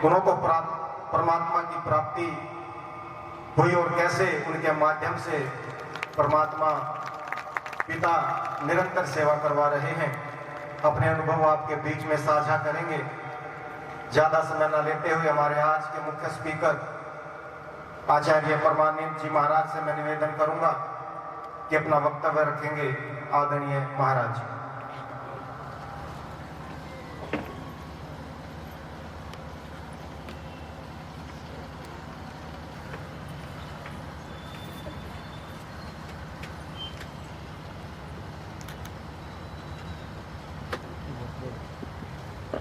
उन्हों को परमात्मा की प्राप्ति हुई और कैसे उनके माध्यम से परमात्मा पिता निरंतर सेवा करवा रहे हैं, अपने अनुभव आपके बीच में साझा करेंगे। ज़्यादा समय न लेते हुए हमारे आज के मुख्य स्पीकर आचार्य परमानंद जी महाराज से मैं निवेदन करूंगा कि अपना वक्तव्य रखेंगे आदरणीय महाराज।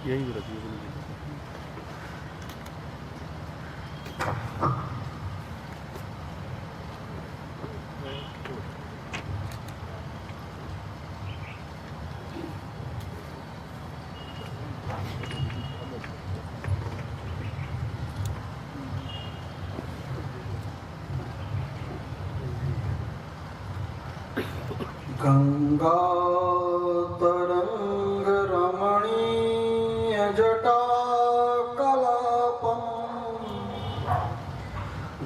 यही रहती है। गंगा तरंग रमणीय जटा कलापम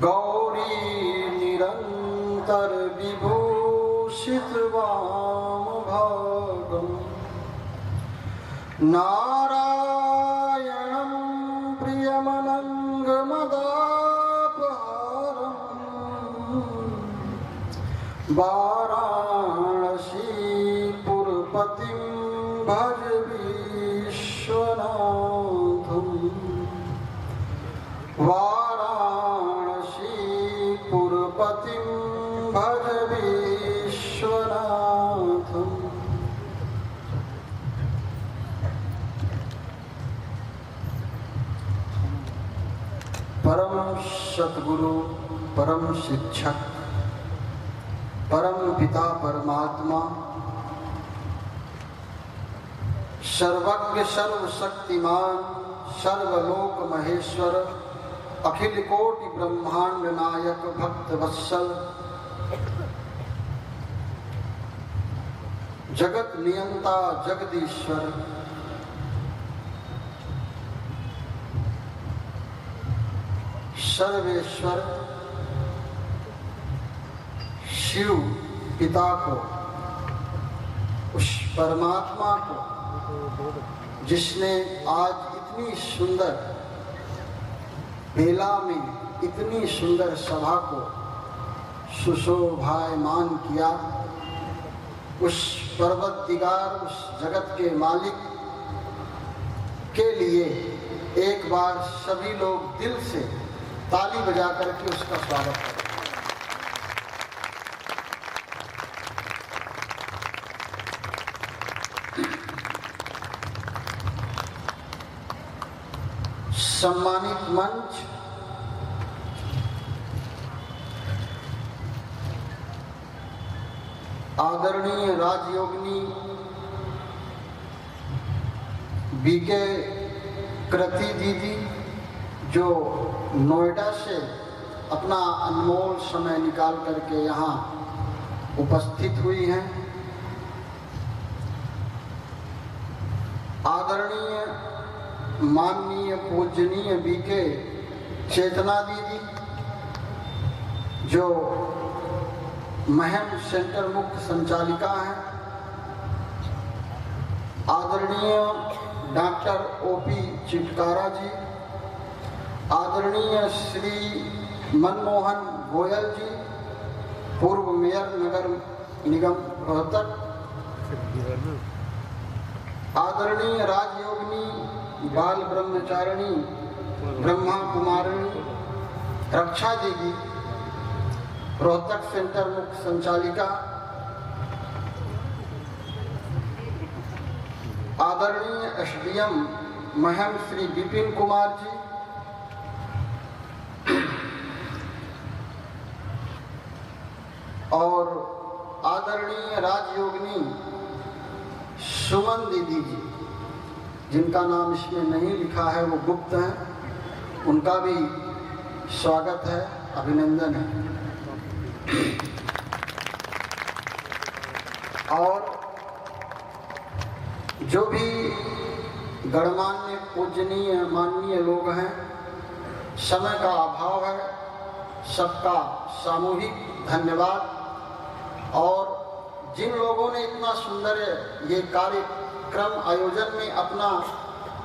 गौरी निरंतर विभूषित वाम भागम नारायणं प्रियमनंग मदापहारम वाराणसीपुरपतिं भज विश्वनाथं वाराणसीपुरपतिं भज विश्वनाथं। परम सद्गुरु, परम शिक्षक, परम पिता परमात्मा, सर्वज्ञ सर्वशक्तिमान, सर्वलोक महेश्वर, अखिल कोटि ब्रह्मांड नायक, भक्त वत्सल, जगत नियंता जगदीश्वर, सर्वेश्वर शिव पिता को, उस परमात्मा को जिसने आज इतनी सुंदर बेला में इतनी सुंदर सभा को सुशोभायमान किया, उस पर्वतदिगार, उस जगत के मालिक के लिए एक बार सभी लोग दिल से ताली बजा करके उसका स्वागत करें। सम्मानित मंच, आदरणीय राजयोगिनी बीके कृति दीदी जो नोएडा से अपना अनमोल समय निकाल करके यहाँ उपस्थित हुई हैं, आदरणीय माननीय पूजनीय बीके चेतना दीदी जो महम सेंटर मुख्य संचालिका हैं, आदरणीय डॉक्टर ओपी चिटकारा जी, आदरणीय श्री मनमोहन गोयल जी, पूर्व मेयर नगर निगम रोहतक, आदरणीय राजयोगिनी बाल ब्रह्मचारिणी ब्रह्मा कुमारिणी रक्षा दीदी, रोहतक सेंटर मुख्य संचालिका, आदरणीय एसडीएम महम श्री विपिन कुमार जी, और आदरणीय राजयोगिनी सुमन दीदी जी, जिनका नाम इसमें नहीं लिखा है, वो गुप्त हैं, उनका भी स्वागत है, अभिनंदन है। और जो भी गणमान्य पूजनीय माननीय लोग हैं, समय का अभाव है, सबका सामूहिक धन्यवाद। और जिन लोगों ने इतना सुंदर ये कार्यक्रम आयोजन में अपना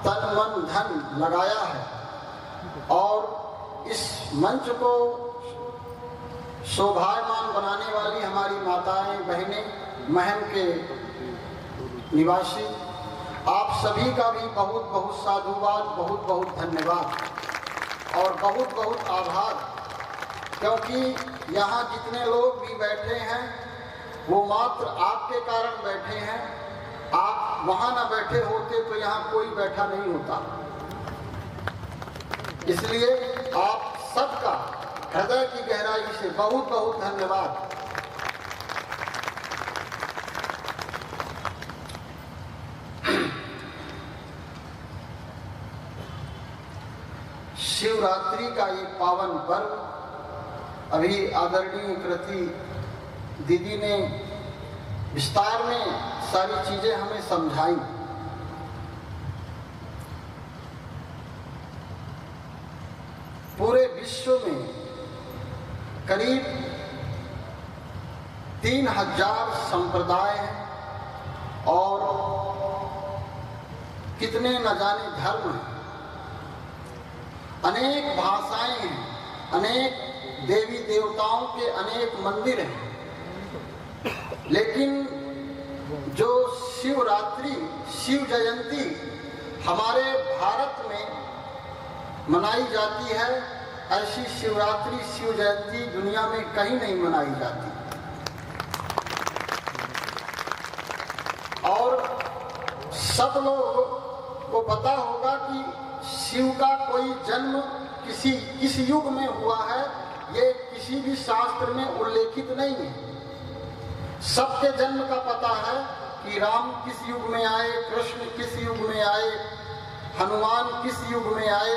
तन मन धन लगाया है और इस मंच को शोभायमान बनाने वाली हमारी माताएं बहनें, महम के निवासी, आप सभी का भी बहुत बहुत साधुवाद, बहुत बहुत धन्यवाद और बहुत बहुत आभार। क्योंकि यहाँ जितने लोग भी बैठे हैं वो मात्र आपके कारण बैठे हैं। आप वहाँ ना बैठे होते तो यहाँ कोई बैठा नहीं होता। इसलिए आप सबका हृदय की गहराई से बहुत बहुत धन्यवाद। शिवरात्रि का ये पावन पर्व, अभी आदरणीय कृति दीदी ने विस्तार में सारी चीजें हमें समझाई। पूरे विश्व में करीब 3000 संप्रदाय हैं और कितने न जाने धर्म हैं, अनेक भाषाएं हैं, अनेक देवी देवताओं के अनेक मंदिर हैं। लेकिन जो शिवरात्रि, शिव जयंती हमारे भारत में मनाई जाती है, ऐसी शिवरात्रि, शिव जयंती दुनिया में कहीं नहीं मनाई जाती। और सब लोग को पता होगा कि शिव का कोई जन्म किस युग में हुआ है, ये किसी भी शास्त्र में उल्लेखित नहीं है। सबके जन्म का पता है कि राम किस युग में आए, कृष्ण किस युग में आए, हनुमान किस युग में आए,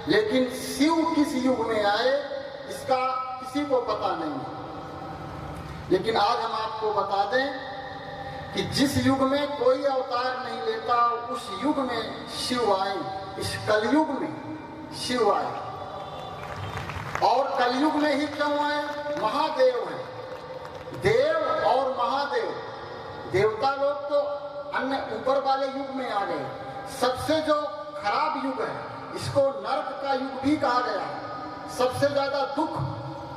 लेकिन शिव किस युग में आए इसका किसी को पता नहीं है। लेकिन आज हम आपको बता दें कि जिस युग में कोई अवतार नहीं लेता, उस युग में शिव आए। इस कलयुग में शिव आए। और कलयुग में ही क्यों आए? महादेव हैं। देव और महादेव, देवता लोग तो अन्य ऊपर वाले युग में आ गए। सबसे जो खराब युग है, इसको नरक का युग भी कहा गया। सबसे ज्यादा दुख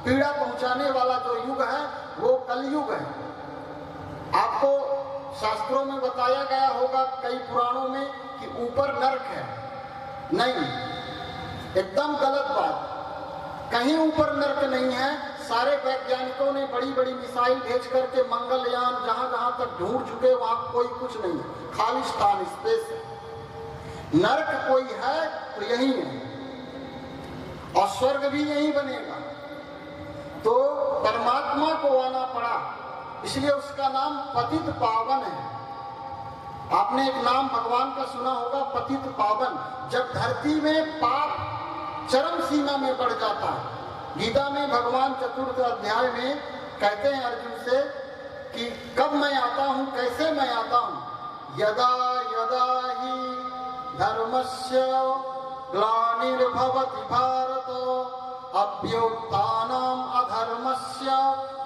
पीड़ा पहुंचाने वाला जो युग है वो कलयुग है। आपको शास्त्रों में बताया गया होगा, कई पुराणों में, कि ऊपर नरक है। नहीं, एकदम गलत बात। कहीं ऊपर नरक नहीं है। सारे वैज्ञानिकों ने बड़ी बड़ी मिसाइल भेज करके मंगलयान जहां जहां तक ढूंढ चुके, वहां कोई कुछ नहीं है, खाली स्थान, स्पेस है। नरक कोई है तो यही है, और स्वर्ग भी यही बनेगा। तो परमात्मा को आना पड़ा, इसलिए उसका नाम पतित पावन है। आपने एक नाम भगवान का सुना होगा, पतित पावन। जब धरती में पाप चरम सीमा में बढ़ जाता है, गीता में भगवान 4th अध्याय में कहते हैं अर्जुन से कि कब मैं आता हूं, कैसे मैं आता हूं। यदा यदा ही धर्मस्य ग्लानिर्भवति भारत अभ्युत्थानम् अधर्मस्य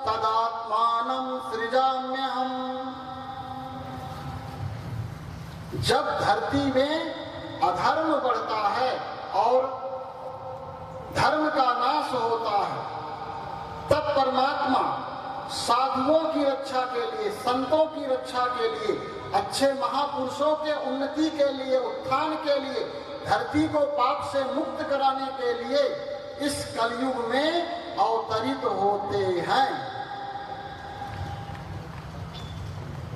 तदात्मानं सृजाम्यहम्। जब धरती में अधर्म बढ़ता है और धर्म का नाश होता है, तब परमात्मा साधुओं की रक्षा के लिए, संतों की रक्षा के लिए, अच्छे महापुरुषों के उन्नति के लिए, उत्थान के लिए, धरती को पाप से मुक्त कराने के लिए इस कलयुग में अवतरित होते हैं।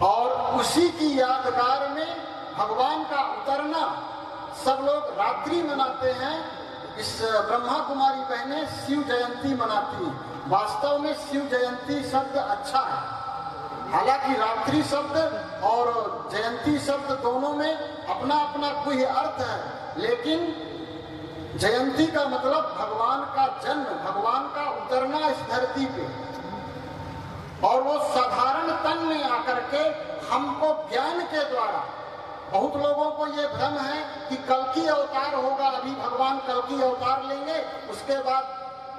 और उसी की यादगार में भगवान का उतरना सब लोग रात्रि मनाते हैं। इस ब्रह्मा कुमारी बहनें शिव जयंती मनाती हैं। वास्तव में शिव जयंती शब्द अच्छा है, हालांकि रात्रि शब्द और जयंती शब्द दोनों में अपना अपना कोई अर्थ है, लेकिन जयंती का मतलब भगवान का जन्म, भगवान का उतरना इस धरती पे, और वो साधारण तन में आकर के हमको ज्ञान के द्वारा बहुत लोगों को ये भ्रम है कि कल्कि अवतार होगा, अभी भगवान कल्कि अवतार लेंगे, उसके बाद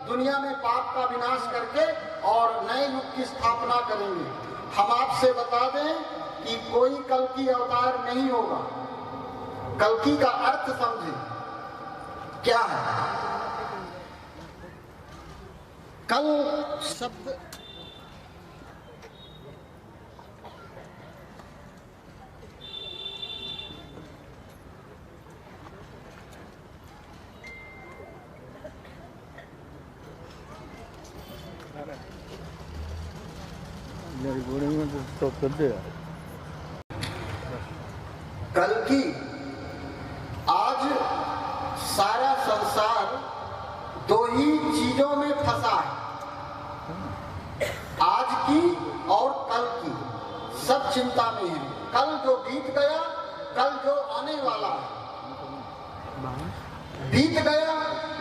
दुनिया में पाप का विनाश करके और नए युग की स्थापना करेंगे। हम आपसे बता दें कि कोई कल्कि अवतार नहीं होगा। कल्कि का अर्थ समझें क्या है। कल शब्द कल्कि, आज सारा संसार दो ही चीजों में फंसा है, आज की और कल की। सब चिंता में है। कल जो बीत गया, कल जो आने वाला है। बीत गया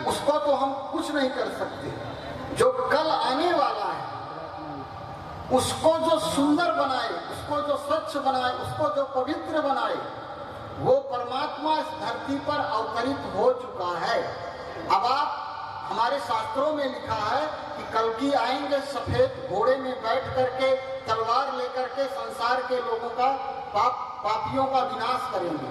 उसको तो हम कुछ नहीं कर सकते, जो कल आने वाला है उसको जो सुंदर बनाए, उसको जो स्वच्छ बनाए, उसको जो पवित्र बनाए, वो परमात्मा इस धरती पर अवतरित हो चुका है। अब आप, हमारे शास्त्रों में लिखा है कि कल्कि आएंगे सफेद घोड़े में बैठ करके, तलवार लेकर के संसार के लोगों का पापियों का विनाश करेंगे।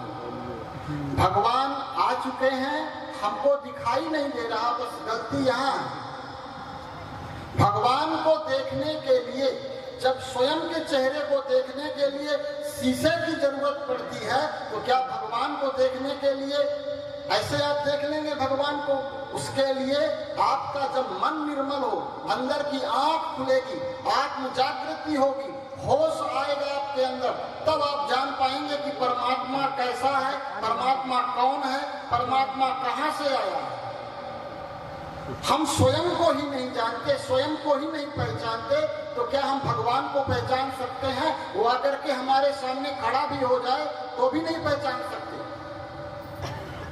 भगवान आ चुके हैं, हमको दिखाई नहीं दे रहा, बस गलती यहाँ है। भगवान को देखने के लिए, जब स्वयं के चेहरे को देखने के लिए शीशे की जरूरत पड़ती है, तो क्या भगवान को देखने के लिए ऐसे आप देख लेंगे भगवान को? उसके लिए आपका जब मन निर्मल हो, अंदर की आंख खुलेगी, आत्म जागृति होगी, होश आएगा आपके अंदर, तब आप जान पाएंगे कि परमात्मा कैसा है, परमात्मा कौन है, परमात्मा कहाँ से आया है। हम स्वयं को ही नहीं जानते, स्वयं को ही नहीं पहचानते, तो क्या हम भगवान को पहचान सकते हैं? वो आकर के हमारे सामने खड़ा भी हो जाए तो भी नहीं पहचान सकते।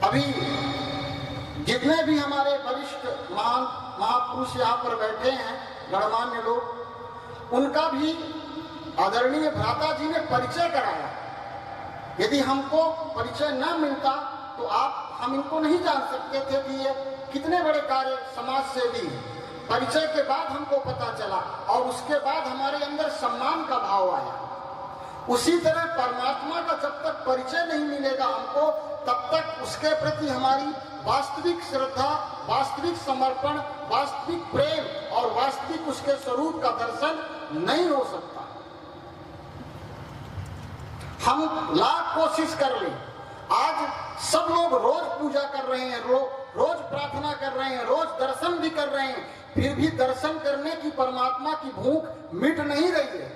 अभी जितने भी हमारे वरिष्ठ महान महापुरुष यहाँ पर बैठे हैं, गणमान्य लोग, उनका भी आदरणीय भ्राता जी ने परिचय कराया। यदि हमको परिचय न मिलता तो हम इनको नहीं जान सकते थे कि ये कितने बड़े कार्य समाज सेवी हैं। परिचय के बाद हमको पता चला और उसके बाद हमारे अंदर सम्मान का भाव आया। उसी तरह परमात्मा का जब तक परिचय नहीं मिलेगा हमको, तब तक उसके प्रति हमारी वास्तविक श्रद्धा, वास्तविक समर्पण, वास्तविक प्रेम और वास्तविक उसके स्वरूप का दर्शन नहीं हो सकता। हम लाख कोशिश कर लें, आज सब लोग रोज पूजा कर रहे हैं, रोज प्रार्थना कर रहे हैं, रोज दर्शन भी कर रहे हैं, फिर भी दर्शन करने की, परमात्मा की भूख मिट नहीं रही है।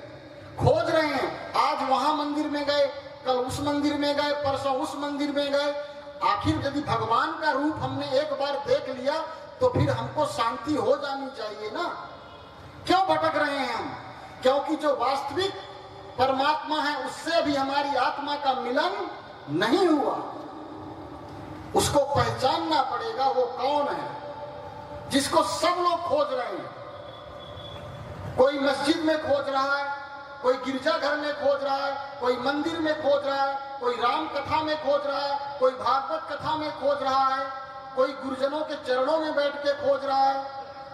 खोज रहे हैं, आज वहां मंदिर में गए, कल उस मंदिर में गए, परसों उस मंदिर में गए। आखिर यदि भगवान का रूप हमने एक बार देख लिया तो फिर हमको शांति हो जानी चाहिए ना। क्यों भटक रहे हैं हम? क्योंकि जो वास्तविक परमात्मा है उससे भी हमारी आत्मा का मिलन नहीं हुआ। उसको पहचानना पड़ेगा, वो कौन है जिसको सब लोग खोज रहे हैं। कोई मस्जिद में खोज रहा है, कोई गिरजाघर में खोज रहा है, कोई मंदिर में खोज रहा है, कोई राम कथा में खोज रहा है, कोई भागवत कथा में खोज रहा है, कोई गुरुजनों के चरणों में बैठ के खोज रहा है,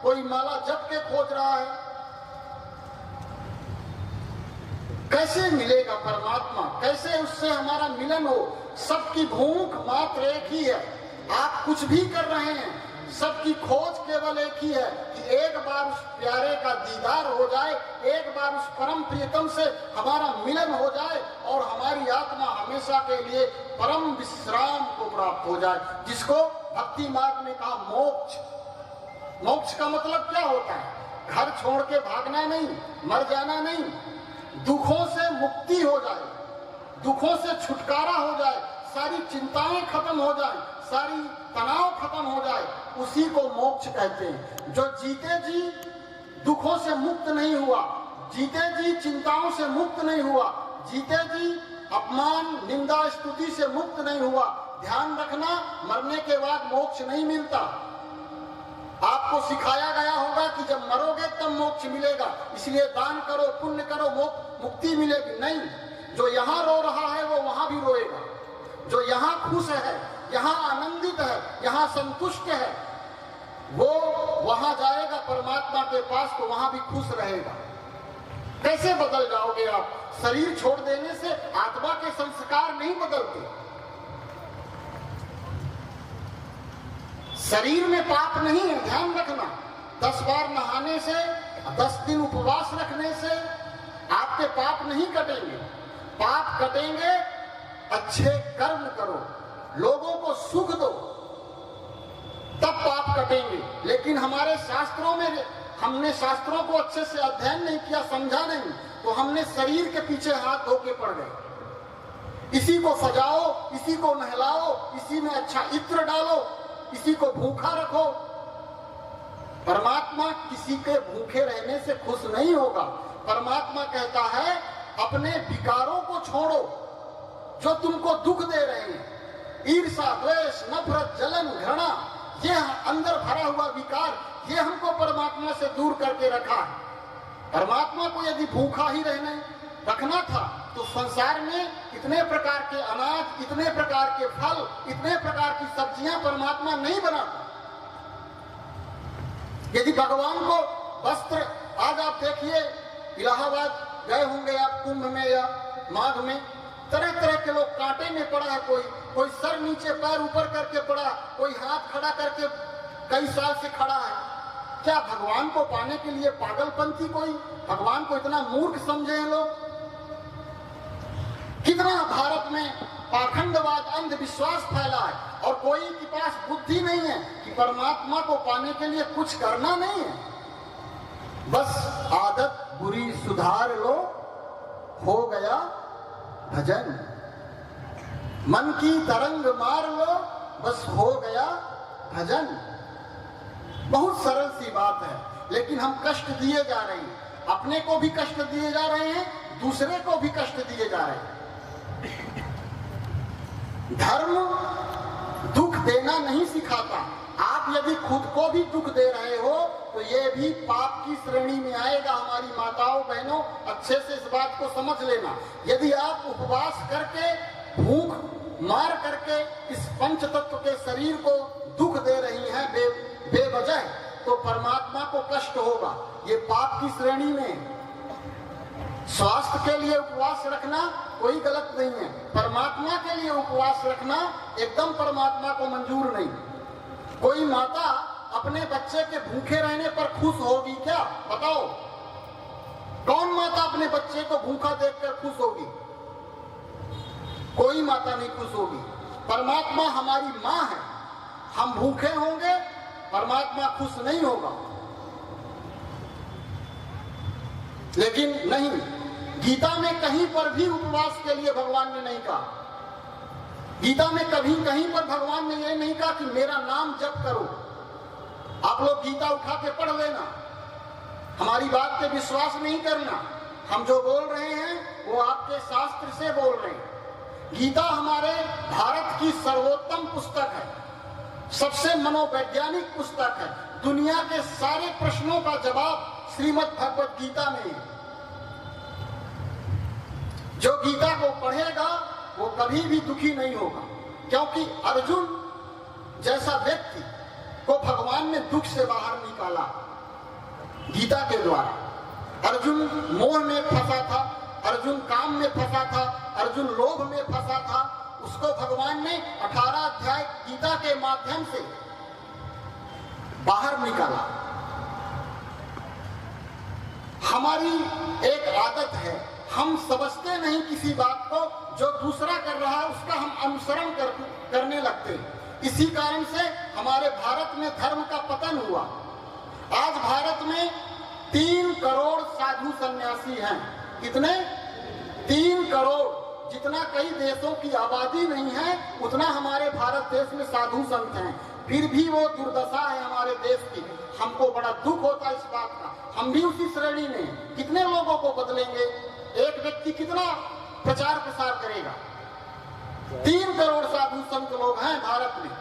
कोई माला जप के खोज रहा है। कैसे मिलेगा परमात्मा? कैसे उससे हमारा मिलन हो? सबकी भूख मात्र एक ही है। आप कुछ भी कर रहे हैं, सबकी खोज केवल एक ही है कि एक बार उस प्यारे का दीदार हो जाए, एक बार उस परम प्रियतम से हमारा मिलन हो जाए और हमारी आत्मा हमेशा के लिए परम विश्राम को प्राप्त हो जाए, जिसको भक्ति मार्ग में कहा मोक्ष। मोक्ष का मतलब क्या होता है? घर छोड़ के भागना नहीं, मर जाना नहीं, दुखों से मुक्ति हो जाए, दुखों से छुटकारा हो जाए, सारी चिंताएं खत्म हो जाए, सारी तनाव खत्म हो जाए, उसी को मोक्ष कहते हैं। जो जीते जी दुखों से मुक्त नहीं हुआ, जीते जी चिंताओं से मुक्त नहीं हुआ, जीते जी अपमान निंदा स्तुति से मुक्त नहीं हुआ, ध्यान रखना मरने के बाद मोक्ष नहीं मिलता। आपको सिखाया गया होगा कि जब मरोगे तब मोक्ष मिलेगा, इसलिए दान करो, पुण्य करो, मुक्ति मिलेगी। नहीं, जो यहाँ रो रहा है वो वहां भी रोएगा। जो यहाँ खुश है, यहाँ आनंदित है, यहाँ संतुष्ट है, वो वहां जाएगा परमात्मा के पास तो वहां भी खुश रहेगा। कैसे बदल जाओगे आप? शरीर छोड़ देने से आत्मा के संस्कार नहीं बदलते। शरीर में पाप नहीं है, ध्यान रखना। 10 बार नहाने से, 10 दिन उपवास रखने से आपके पाप नहीं कटेंगे। पाप कटेंगे, अच्छे कर्म करो, लोगों को सुख दो, तब पाप कटेंगे। लेकिन हमारे शास्त्रों में, हमने शास्त्रों को अच्छे से अध्ययन नहीं किया, समझा नहीं, तो हमने शरीर के पीछे हाथ धो के पड़ गए। इसी को सजाओ, इसी को नहलाओ, इसी में अच्छा इत्र डालो, इसी को भूखा रखो। परमात्मा किसी के भूखे रहने से खुश नहीं होगा। परमात्मा कहता है अपने विकारों को छोड़ो जो तुमको दुख दे रहे हैं। ईर्ष्या, द्वेष, नफरत, जलन, घृणा, ये अंदर भरा हुआ विकार, ये हमको परमात्मा से दूर करके रखा है। परमात्मा को यदि भूखा ही रखना था तो संसार में इतने प्रकार के अनाज, इतने प्रकार के फल, इतने प्रकार की सब्जियां परमात्मा नहीं बनाता। यदि भगवान को वस्त्र, आज आप देखिए इलाहाबाद गए होंगे आप कुंभ में या माघ में, तरह तरह के लोग कांटे में पड़ा है, कोई सर नीचे पैर ऊपर करके पड़ा, कोई हाथ खड़ा करके कई साल से खड़ा है। क्या भगवान को पाने के लिए पागलपंथी कोई भगवान को इतना मूर्ख समझे हैं लोग? कितना भारत में पाखंडवाद, अंधविश्वास फैला है और कोई के पास बुद्धि नहीं है कि परमात्मा को पाने के लिए कुछ करना नहीं है, बस आदत बुरी सुधार लो, हो गया भजन। मन की तरंग मार लो, बस हो गया भजन। बहुत सरल सी बात है, लेकिन हम कष्ट दिए जा रहे हैं। अपने को भी कष्ट दिए जा रहे हैं, दूसरे को भी कष्ट दिए जा रहे हैं। धर्म दुख देना नहीं सिखाता। आप यदि खुद को भी दुख दे रहे हो तो ये भी पाप की श्रेणी में आएगा। हमारी माताओं बहनों, अच्छे से इस बात को समझ लेना। यदि आप उपवास करके, भूख मार करके इस पंच तत्व के शरीर को दुख दे रही हैं बेवजह, तो परमात्मा को कष्ट होगा। ये पाप की श्रेणी में। स्वास्थ्य के लिए उपवास रखना कोई गलत नहीं है, परमात्मा के लिए उपवास रखना एकदम परमात्मा को मंजूर नहीं। कोई माता अपने बच्चे के भूखे रहने पर खुश होगी क्या? बताओ, कौन माता अपने बच्चे को भूखा देखकर खुश होगी? कोई माता नहीं खुश होगी। परमात्मा हमारी माँ है, हम भूखे होंगे, परमात्मा खुश नहीं होगा। लेकिन नहीं, गीता में कहीं पर भी उपवास के लिए भगवान ने नहीं कहा। गीता में कभी कहीं पर भगवान ने यह नहीं कहा कि मेरा नाम जप करो। आप लोग गीता उठा के पढ़ लेना, हमारी बात पे विश्वास नहीं करना। हम जो बोल रहे हैं वो आपके शास्त्र से बोल रहे हैं। गीता हमारे भारत की सर्वोत्तम पुस्तक है, सबसे मनोवैज्ञानिक पुस्तक है। दुनिया के सारे प्रश्नों का जवाब श्रीमद् भगवत गीता में है। जो गीता को पढ़ेगा वो कभी भी दुखी नहीं होगा, क्योंकि अर्जुन जैसा व्यक्ति को भगवान ने दुख से बाहर निकाला गीता के द्वारा। अर्जुन मोह में फंसा था, अर्जुन काम में फंसा था, अर्जुन लोभ में फंसा था। उसको भगवान ने 18 अध्याय गीता के माध्यम से बाहर निकाला। हमारी एक आदत है, हम समझते नहीं किसी बात को, जो दूसरा कर रहा है उसका हम अनुसरण करने लगते हैं। इसी कारण से हमारे भारत में धर्म का पतन हुआ। आज भारत में 3 करोड़ साधु सन्यासी हैं। कितने? 3 करोड़। जितना कई देशों की आबादी नहीं है उतना हमारे भारत देश में साधु संत हैं। फिर भी वो दुर्दशा है हमारे देश की। हमको बड़ा दुख होता है इस बात का। हम भी उसी श्रेणी में। कितने लोगों को बदलेंगे? एक व्यक्ति कितना प्रचार प्रसार करेगा? 3 करोड़ साधु संत लोग हैं भारत में।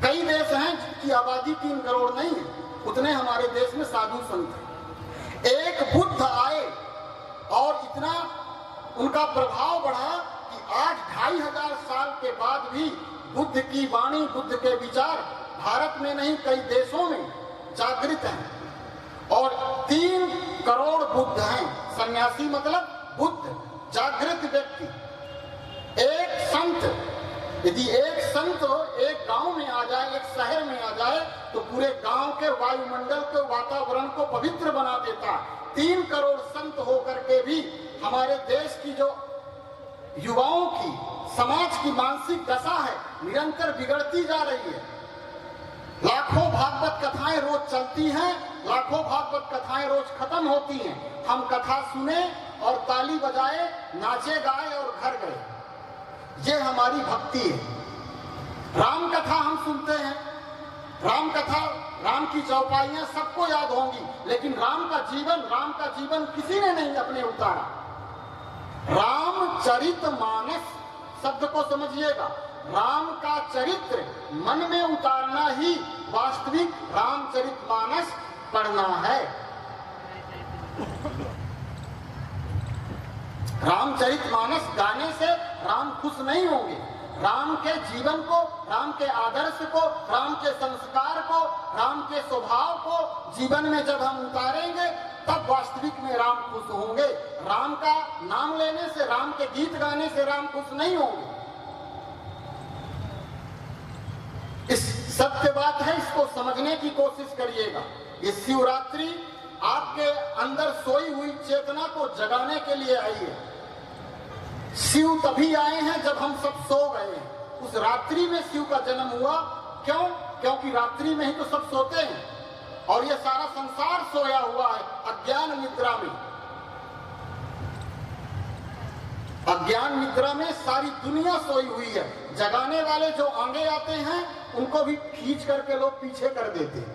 कई देश हैं जिनकी आबादी 3 करोड़ नहीं है, उतने हमारे देश में साधु संत हैं। एक बुद्ध आए और इतना उनका प्रभाव बढ़ा कि आज 2500 साल के बाद भी बुद्ध की वाणी, बुद्ध के विचार भारत में नहीं कई देशों में जागृत हैं। और 3 करोड़ बुद्ध हैं। सन्यासी मतलब बुद्ध, जागृत व्यक्ति। एक संत, यदि एक संत एक गांव में आ जाए, एक शहर में आ जाए, तो पूरे गांव के वायुमंडल के वातावरण को पवित्र बना देता है। 3 करोड़ संत होकर के भी हमारे देश की जो युवाओं की, समाज की मानसिक दशा है, निरंतर बिगड़ती जा रही है। लाखों भागवत कथाएं रोज चलती हैं, लाखों भागवत कथाएं रोज खत्म होती हैं। हम कथा सुने और ताली बजाए, नाचे गाए और घर गए, ये हमारी भक्ति है। राम कथा हम सुनते हैं, राम कथा, राम की चौपाइयां सबको याद होंगी, लेकिन राम का जीवन किसी ने नहीं अपने उतारा। रामचरितमानस शब्द को समझिएगा, राम का चरित्र मन में उतारना ही वास्तविक रामचरितमानस पढ़ना है। रामचरितमानस गाने से राम खुश नहीं होंगे। राम के जीवन को, राम के आदर्श को, राम के संस्कार को, राम के स्वभाव को जीवन में जब हम उतारेंगे, तब वास्तविक में राम खुश होंगे। राम का नाम लेने से, राम के गीत गाने से राम खुश नहीं होंगे। इस सत्य बात है, इसको समझने की कोशिश करिएगा। ये शिवरात्रि आपके अंदर सोई हुई चेतना को जगाने के लिए आई है। शिव तभी आए हैं जब हम सब सो गए हैं। उस रात्रि में शिव का जन्म हुआ। क्यों? क्योंकि रात्रि में ही तो सब सोते हैं और ये सारा संसार सोया हुआ है अज्ञान निद्रा में। अज्ञान निद्रा में सारी दुनिया सोई हुई है। जगाने वाले जो आगे आते हैं, उनको भी खींच करके लोग पीछे कर देते हैं।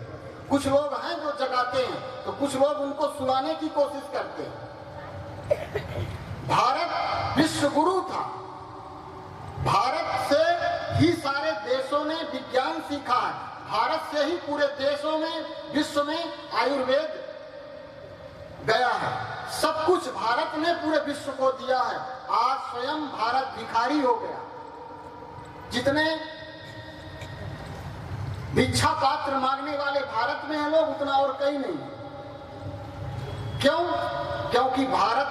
कुछ लोग हैं जो जगाते हैं, तो कुछ लोग उनको सुलाने की कोशिश करते हैं। भारत विश्व गुरु था। भारत से ही सारे देशों ने विज्ञान सीखा है। भारत से ही पूरे देशों में, विश्व में आयुर्वेद गया है। सब कुछ भारत ने पूरे विश्व को दिया है। आज स्वयं भारत भिखारी हो गया। जितने भिक्षा पात्र मांगने वाले भारत में हैं लोग, उतना और कहीं नहीं। क्यों? क्योंकि भारत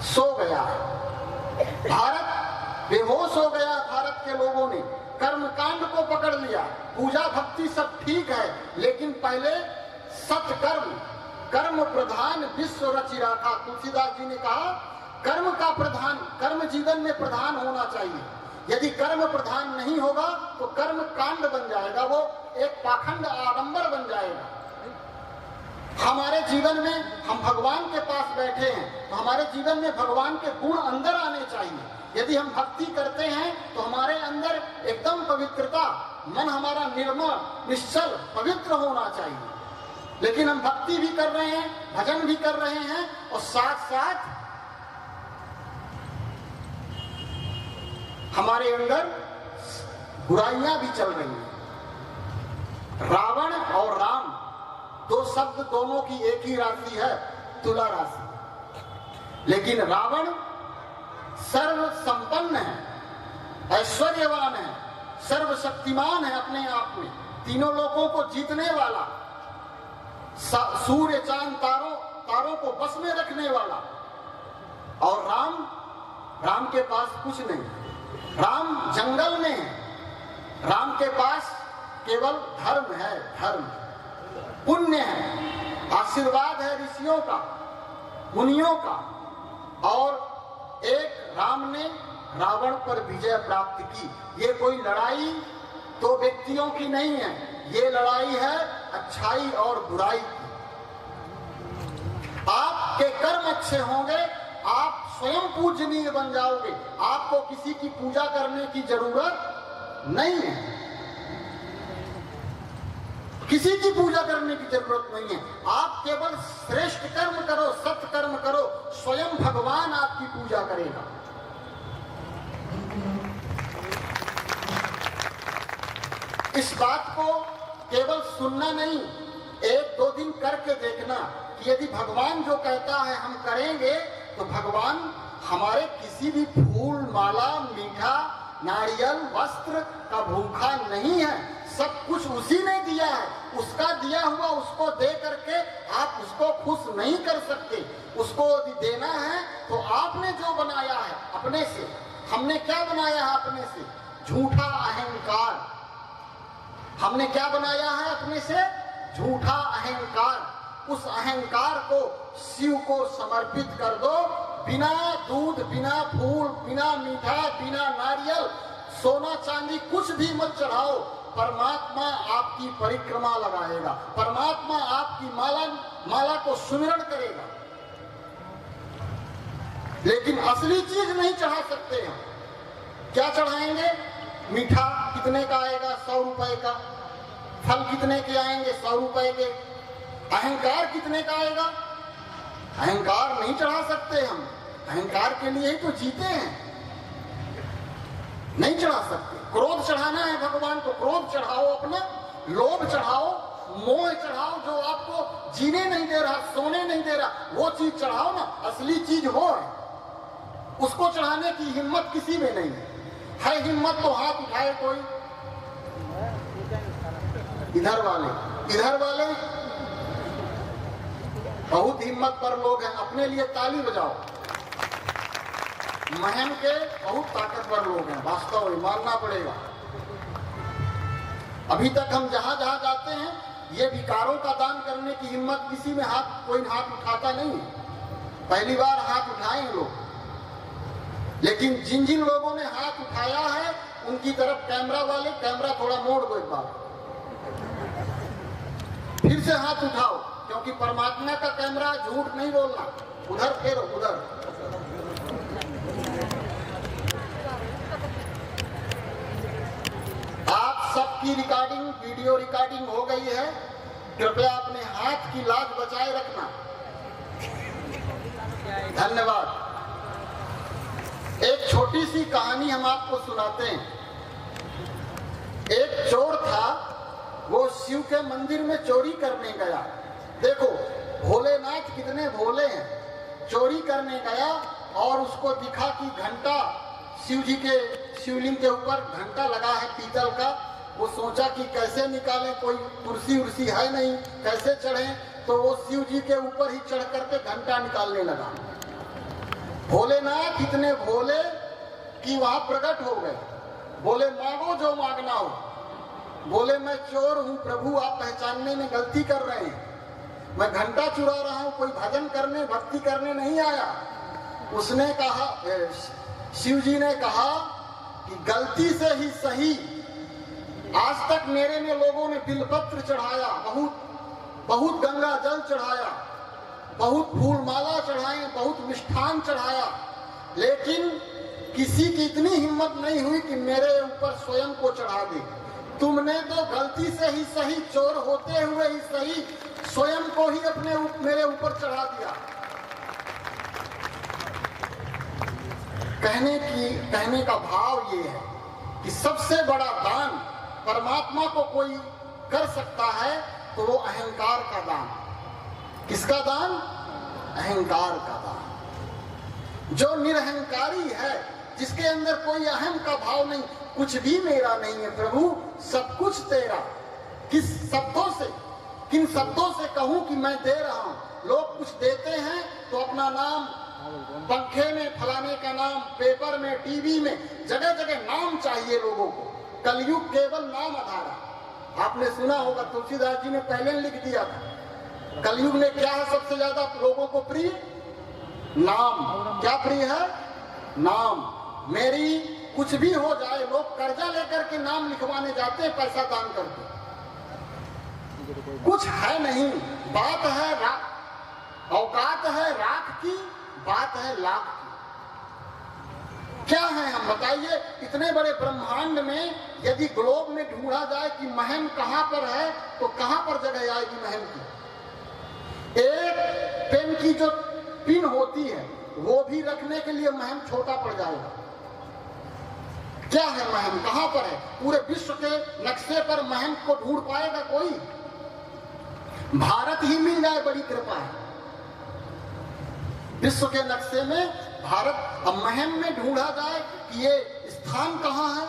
सो गया है। भारत बेहोश हो गया। भारत के लोगों ने कर्मकांड को पकड़ लिया। पूजा भक्ति सब ठीक है, लेकिन पहले सत्कर्म, कर्म प्रधान विश्व रचि राखा। तुलसीदास जी ने कहा, कर्म का प्रधान, कर्म जीवन में प्रधान होना चाहिए। यदि कर्म प्रधान नहीं होगा तो कर्म कांड बन जाएगा, वो एक पाखंड आडंबर बन जाएगा। हमारे जीवन में, हम भगवान के पास बैठे हैं तो हमारे जीवन में भगवान के गुण अंदर आने चाहिए। यदि हम भक्ति करते हैं तो हमारे अंदर एकदम पवित्रता, मन हमारा निर्मल, निश्चल, पवित्र होना चाहिए। लेकिन हम भक्ति भी कर रहे हैं, भजन भी कर रहे हैं और साथ साथ हमारे अंदर बुराइयां भी चल रही हैं। रावण और राम, दो शब्द दोनों की एक ही राशि है, तुला राशि। लेकिन रावण सर्व संपन्न है, ऐश्वर्यवान है, सर्वशक्तिमान है अपने आप में, तीनों लोगों को जीतने वाला, सूर्य चांद तारों को बस में रखने वाला। और राम के पास कुछ नहीं। राम जंगल में है। राम के पास केवल धर्म है, धर्म, पुण्य है, आशीर्वाद है ऋषियों का, मुनियों का। और एक राम ने रावण पर विजय प्राप्त की। ये कोई लड़ाई दो व्यक्तियों की नहीं है, ये लड़ाई है अच्छाई और बुराई की। आपके कर्म अच्छे होंगे, आप स्वयं पूजनीय बन जाओगे। आपको किसी की पूजा करने की जरूरत नहीं है, किसी की पूजा करने की जरूरत नहीं है। आप केवल श्रेष्ठ कर्म करो, सत्कर्म करो, स्वयं भगवान आपकी पूजा करेगा। इस बात को केवल सुनना नहीं, 1-2 दिन करके देखना कि यदि भगवान जो कहता है हम करेंगे तो भगवान हमारे किसी भी फूल, माला, मीठा, नारियल, वस्त्र का भूखा नहीं है। सब कुछ उसी ने दिया है। उसका दिया हुआ उसको दे करके आप उसको खुश नहीं कर सकते। उसको यदि देना है तो आपने जो बनाया है अपने से, हमने क्या बनाया है अपने से? झूठा अहंकार। हमने क्या बनाया है अपने से? झूठा अहंकार। उस अहंकार को शिव को समर्पित कर दो। बिना दूध, बिना फूल, बिना मीठा, बिना नारियल, सोना चांदी कुछ भी मत चढ़ाओ। परमात्मा आपकी परिक्रमा लगाएगा। परमात्मा आपकी माला को सुमिरन करेगा। लेकिन असली चीज नहीं चढ़ा सकते हम। क्या चढ़ाएंगे? मीठा कितने का आएगा? 100 रुपए का। फल कितने के आएंगे? 100 रुपए के। अहंकार कितने का आएगा? अहंकार नहीं चढ़ा सकते हम। अहंकार के लिए ही तो जीते हैं। नहीं चढ़ा सकते। क्रोध चढ़ाना है भगवान को, क्रोध चढ़ाओ अपना। लोभ चढ़ाओ, मोह चढ़ाओ, जो आपको जीने नहीं दे रहा, सोने नहीं दे रहा, वो चीज चढ़ाओ ना। असली चीज वो है। उसको चढ़ाने की हिम्मत किसी में नहीं है। हिम्मत तो हाथ उठाए कोई। इधर वाले बहुत हिम्मत पर लोग हैं। अपने लिए ताली बजाओ। महम के बहुत ताकतवर लोग हैं, वास्तव में मानना पड़ेगा। अभी तक हम जहां जहां जाते हैं, ये विकारों का दान करने की हिम्मत किसी में कोई हाथ उठाता नहीं है। पहली बार हाथ उठाए हैं लोग। लेकिन जिन जिन लोगों ने हाथ उठाया है उनकी तरफ कैमरा वाले, कैमरा थोड़ा मोड़ दो एक बार, फिर से हाथ उठाओ, क्योंकि परमात्मा का कैमरा झूठ नहीं बोलना। उधर फेरो, उधर। आप सबकी रिकॉर्डिंग, वीडियो रिकॉर्डिंग हो गई है। कृपया अपने हाथ की लाज बचाए रखना। धन्यवाद। एक छोटी सी कहानी हम आपको सुनाते हैं। एक चोर था, वो शिव के मंदिर में चोरी करने गया। देखो भोलेनाथ कितने भोले हैं। चोरी करने गया और उसको दिखा कि घंटा शिव जी के शिवलिंग के ऊपर घंटा लगा है पीतल का। वो सोचा कि कैसे निकालें, कोई कुर्सी उर्सी है नहीं, कैसे चढ़े। तो वो शिव जी के ऊपर ही चढ़ करके घंटा निकालने लगा। भोलेनाथ इतने भोले कि वहां प्रकट हो गए। बोले मांगो जो मांगना हो। बोले मैं चोर हूं प्रभु, आप पहचानने में गलती कर रहे हैं। मैं घंटा चुरा रहा हूं, कोई भजन करने, भक्ति करने नहीं आया। उसने कहा, शिव जी ने कहा कि गलती से ही सही, आज तक मेरे में लोगों ने बिलपत्र चढ़ाया, बहुत गंगा जल चढ़ाया, बहुत फूल माला चढ़ाए, बहुत मिष्ठान चढ़ाया, लेकिन किसी की इतनी हिम्मत नहीं हुई कि मेरे ऊपर स्वयं को चढ़ा दे। तुमने तो गलती से ही सही, चोर होते हुए ही सही, स्वयं को ही मेरे ऊपर चढ़ा दिया। कहने का भाव ये है कि सबसे बड़ा दान परमात्मा को कोई कर सकता है तो वो अहंकार का दान। किसका दान? अहंकार का दान। जो निरहंकारी है, जिसके अंदर कोई अहम का भाव नहीं, कुछ भी मेरा नहीं है प्रभु, सब कुछ तेरा। किन शब्दों से कहूं कि मैं दे रहा हूं? लोग कुछ देते हैं तो अपना नाम पंखे में, फलाने का नाम, पेपर में, टीवी में, जगह जगह नाम चाहिए लोगों को। कलयुग केवल नाम आधार है। आपने सुना होगा, तुलसीदास जी ने पहले लिख दिया था, कलयुग में क्या है सबसे ज्यादा लोगों को प्रिय? नाम। क्या प्रिय है? नाम। मेरी कुछ भी हो जाए, लोग कर्जा लेकर के नाम लिखवाने जाते हैं, पैसा दान करके। कुछ है नहीं, बात है औकात है राख की, बात है लाख की। क्या है हम बताइए? इतने बड़े ब्रह्मांड में यदि ग्लोब में ढूंढा जाए कि महम कहां पर है, तो कहां पर जगह आएगी महम की? एक पेन की जो पिन होती है वो भी रखने के लिए महम छोटा पड़ जाएगा। क्या है महम? कहां पर है? पूरे विश्व के नक्शे पर महम को ढूंढ पाएगा कोई? भारत ही मिल जाए बड़ी कृपा है। विश्व के नक्शे में भारत अब महम में ढूंढा जाए कि ये स्थान कहाँ है,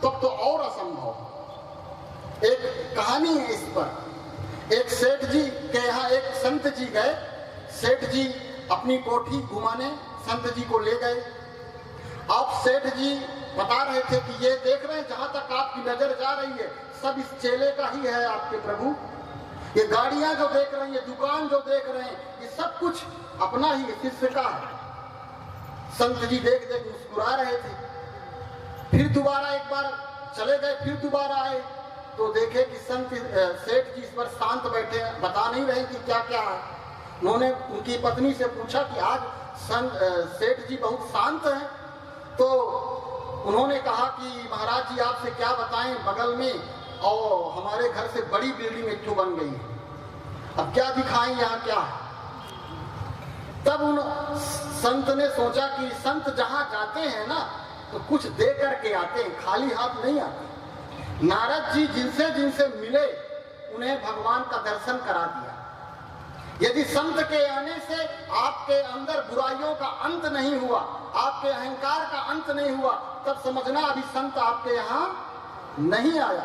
तब तो और असंभव। एक कहानी है इस पर। एक सेठ जी के यहाँ एक संत जी गए। सेठ जी अपनी कोठी घुमाने संत जी को ले गए। अब सेठ जी बता रहे थे कि ये देख रहे हैं, जहां तक आपकी नजर जा रही है सब इस चेले का ही है आपके प्रभु। ये गाड़ियां जो देख रहे हैं, ये दुकान जो देख रहे हैं, ये सब कुछ अपना ही शिष्य का है। संत जी देख देख मुस्कुरा रहे थे। फिर दोबारा एक बार चले गए, फिर दोबारा आए तो देखे कि संत सेठ जी इस पर शांत बैठे हैं, बता नहीं रहे कि क्या क्या है। उन्होंने उनकी पत्नी से पूछा कि आज सेठ जी बहुत शांत हैं। तो उन्होंने कहा कि महाराज जी आपसे क्या बताएं, बगल में और हमारे घर से बड़ी बिल्डिंग एक तो बन गई है, अब क्या दिखाएं यहाँ क्या है। तब उन संत ने सोचा कि संत जहां जाते हैं ना तो कुछ दे करके आते हैं, खाली हाथ नहीं आते। नारद जी जिनसे जिनसे मिले उन्हें भगवान का दर्शन करा दिया। यदि संत के आने से आपके अंदर बुराइयों का अंत नहीं हुआ, आपके अहंकार का अंत नहीं हुआ, तब समझना अभी संत आपके यहाँ नहीं आया।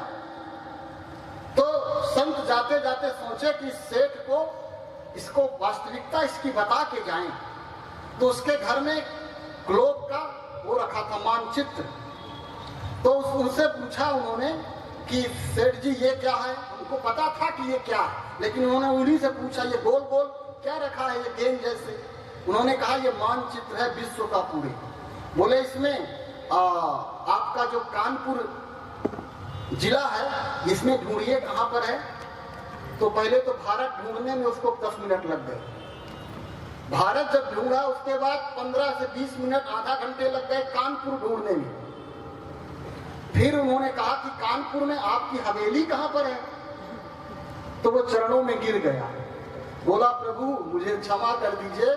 तो संत जाते जाते सोचे कि सेठ को इसको वास्तविकता इसकी बता के जाएं। तो उसके घर में ग्लोब का वो रखा था मानचित्र। तो उनसे पूछा उन्होंने कि सेठ जी ये क्या है। उनको पता था कि ये क्या है, लेकिन उन्होंने उन्हीं से पूछा ये गोल गोल क्या रखा है, ये गेंद जैसे। उन्होंने कहा ये मानचित्र है विश्व का पूरे। बोले इसमें आपका जो कानपुर जिला है इसमें ढूंढिए कहाँ पर है। तो पहले तो भारत ढूंढने में उसको 10 मिनट लग गए। भारत जब ढूंढा उसके बाद 15 से 20 मिनट, आधा घंटे लग गए कानपुर ढूंढने में। फिर उन्होंने कहा कि कानपुर में आपकी हवेली कहाँ पर है। तो वो चरणों में गिर गया, बोला प्रभु मुझे क्षमा कर दीजिए,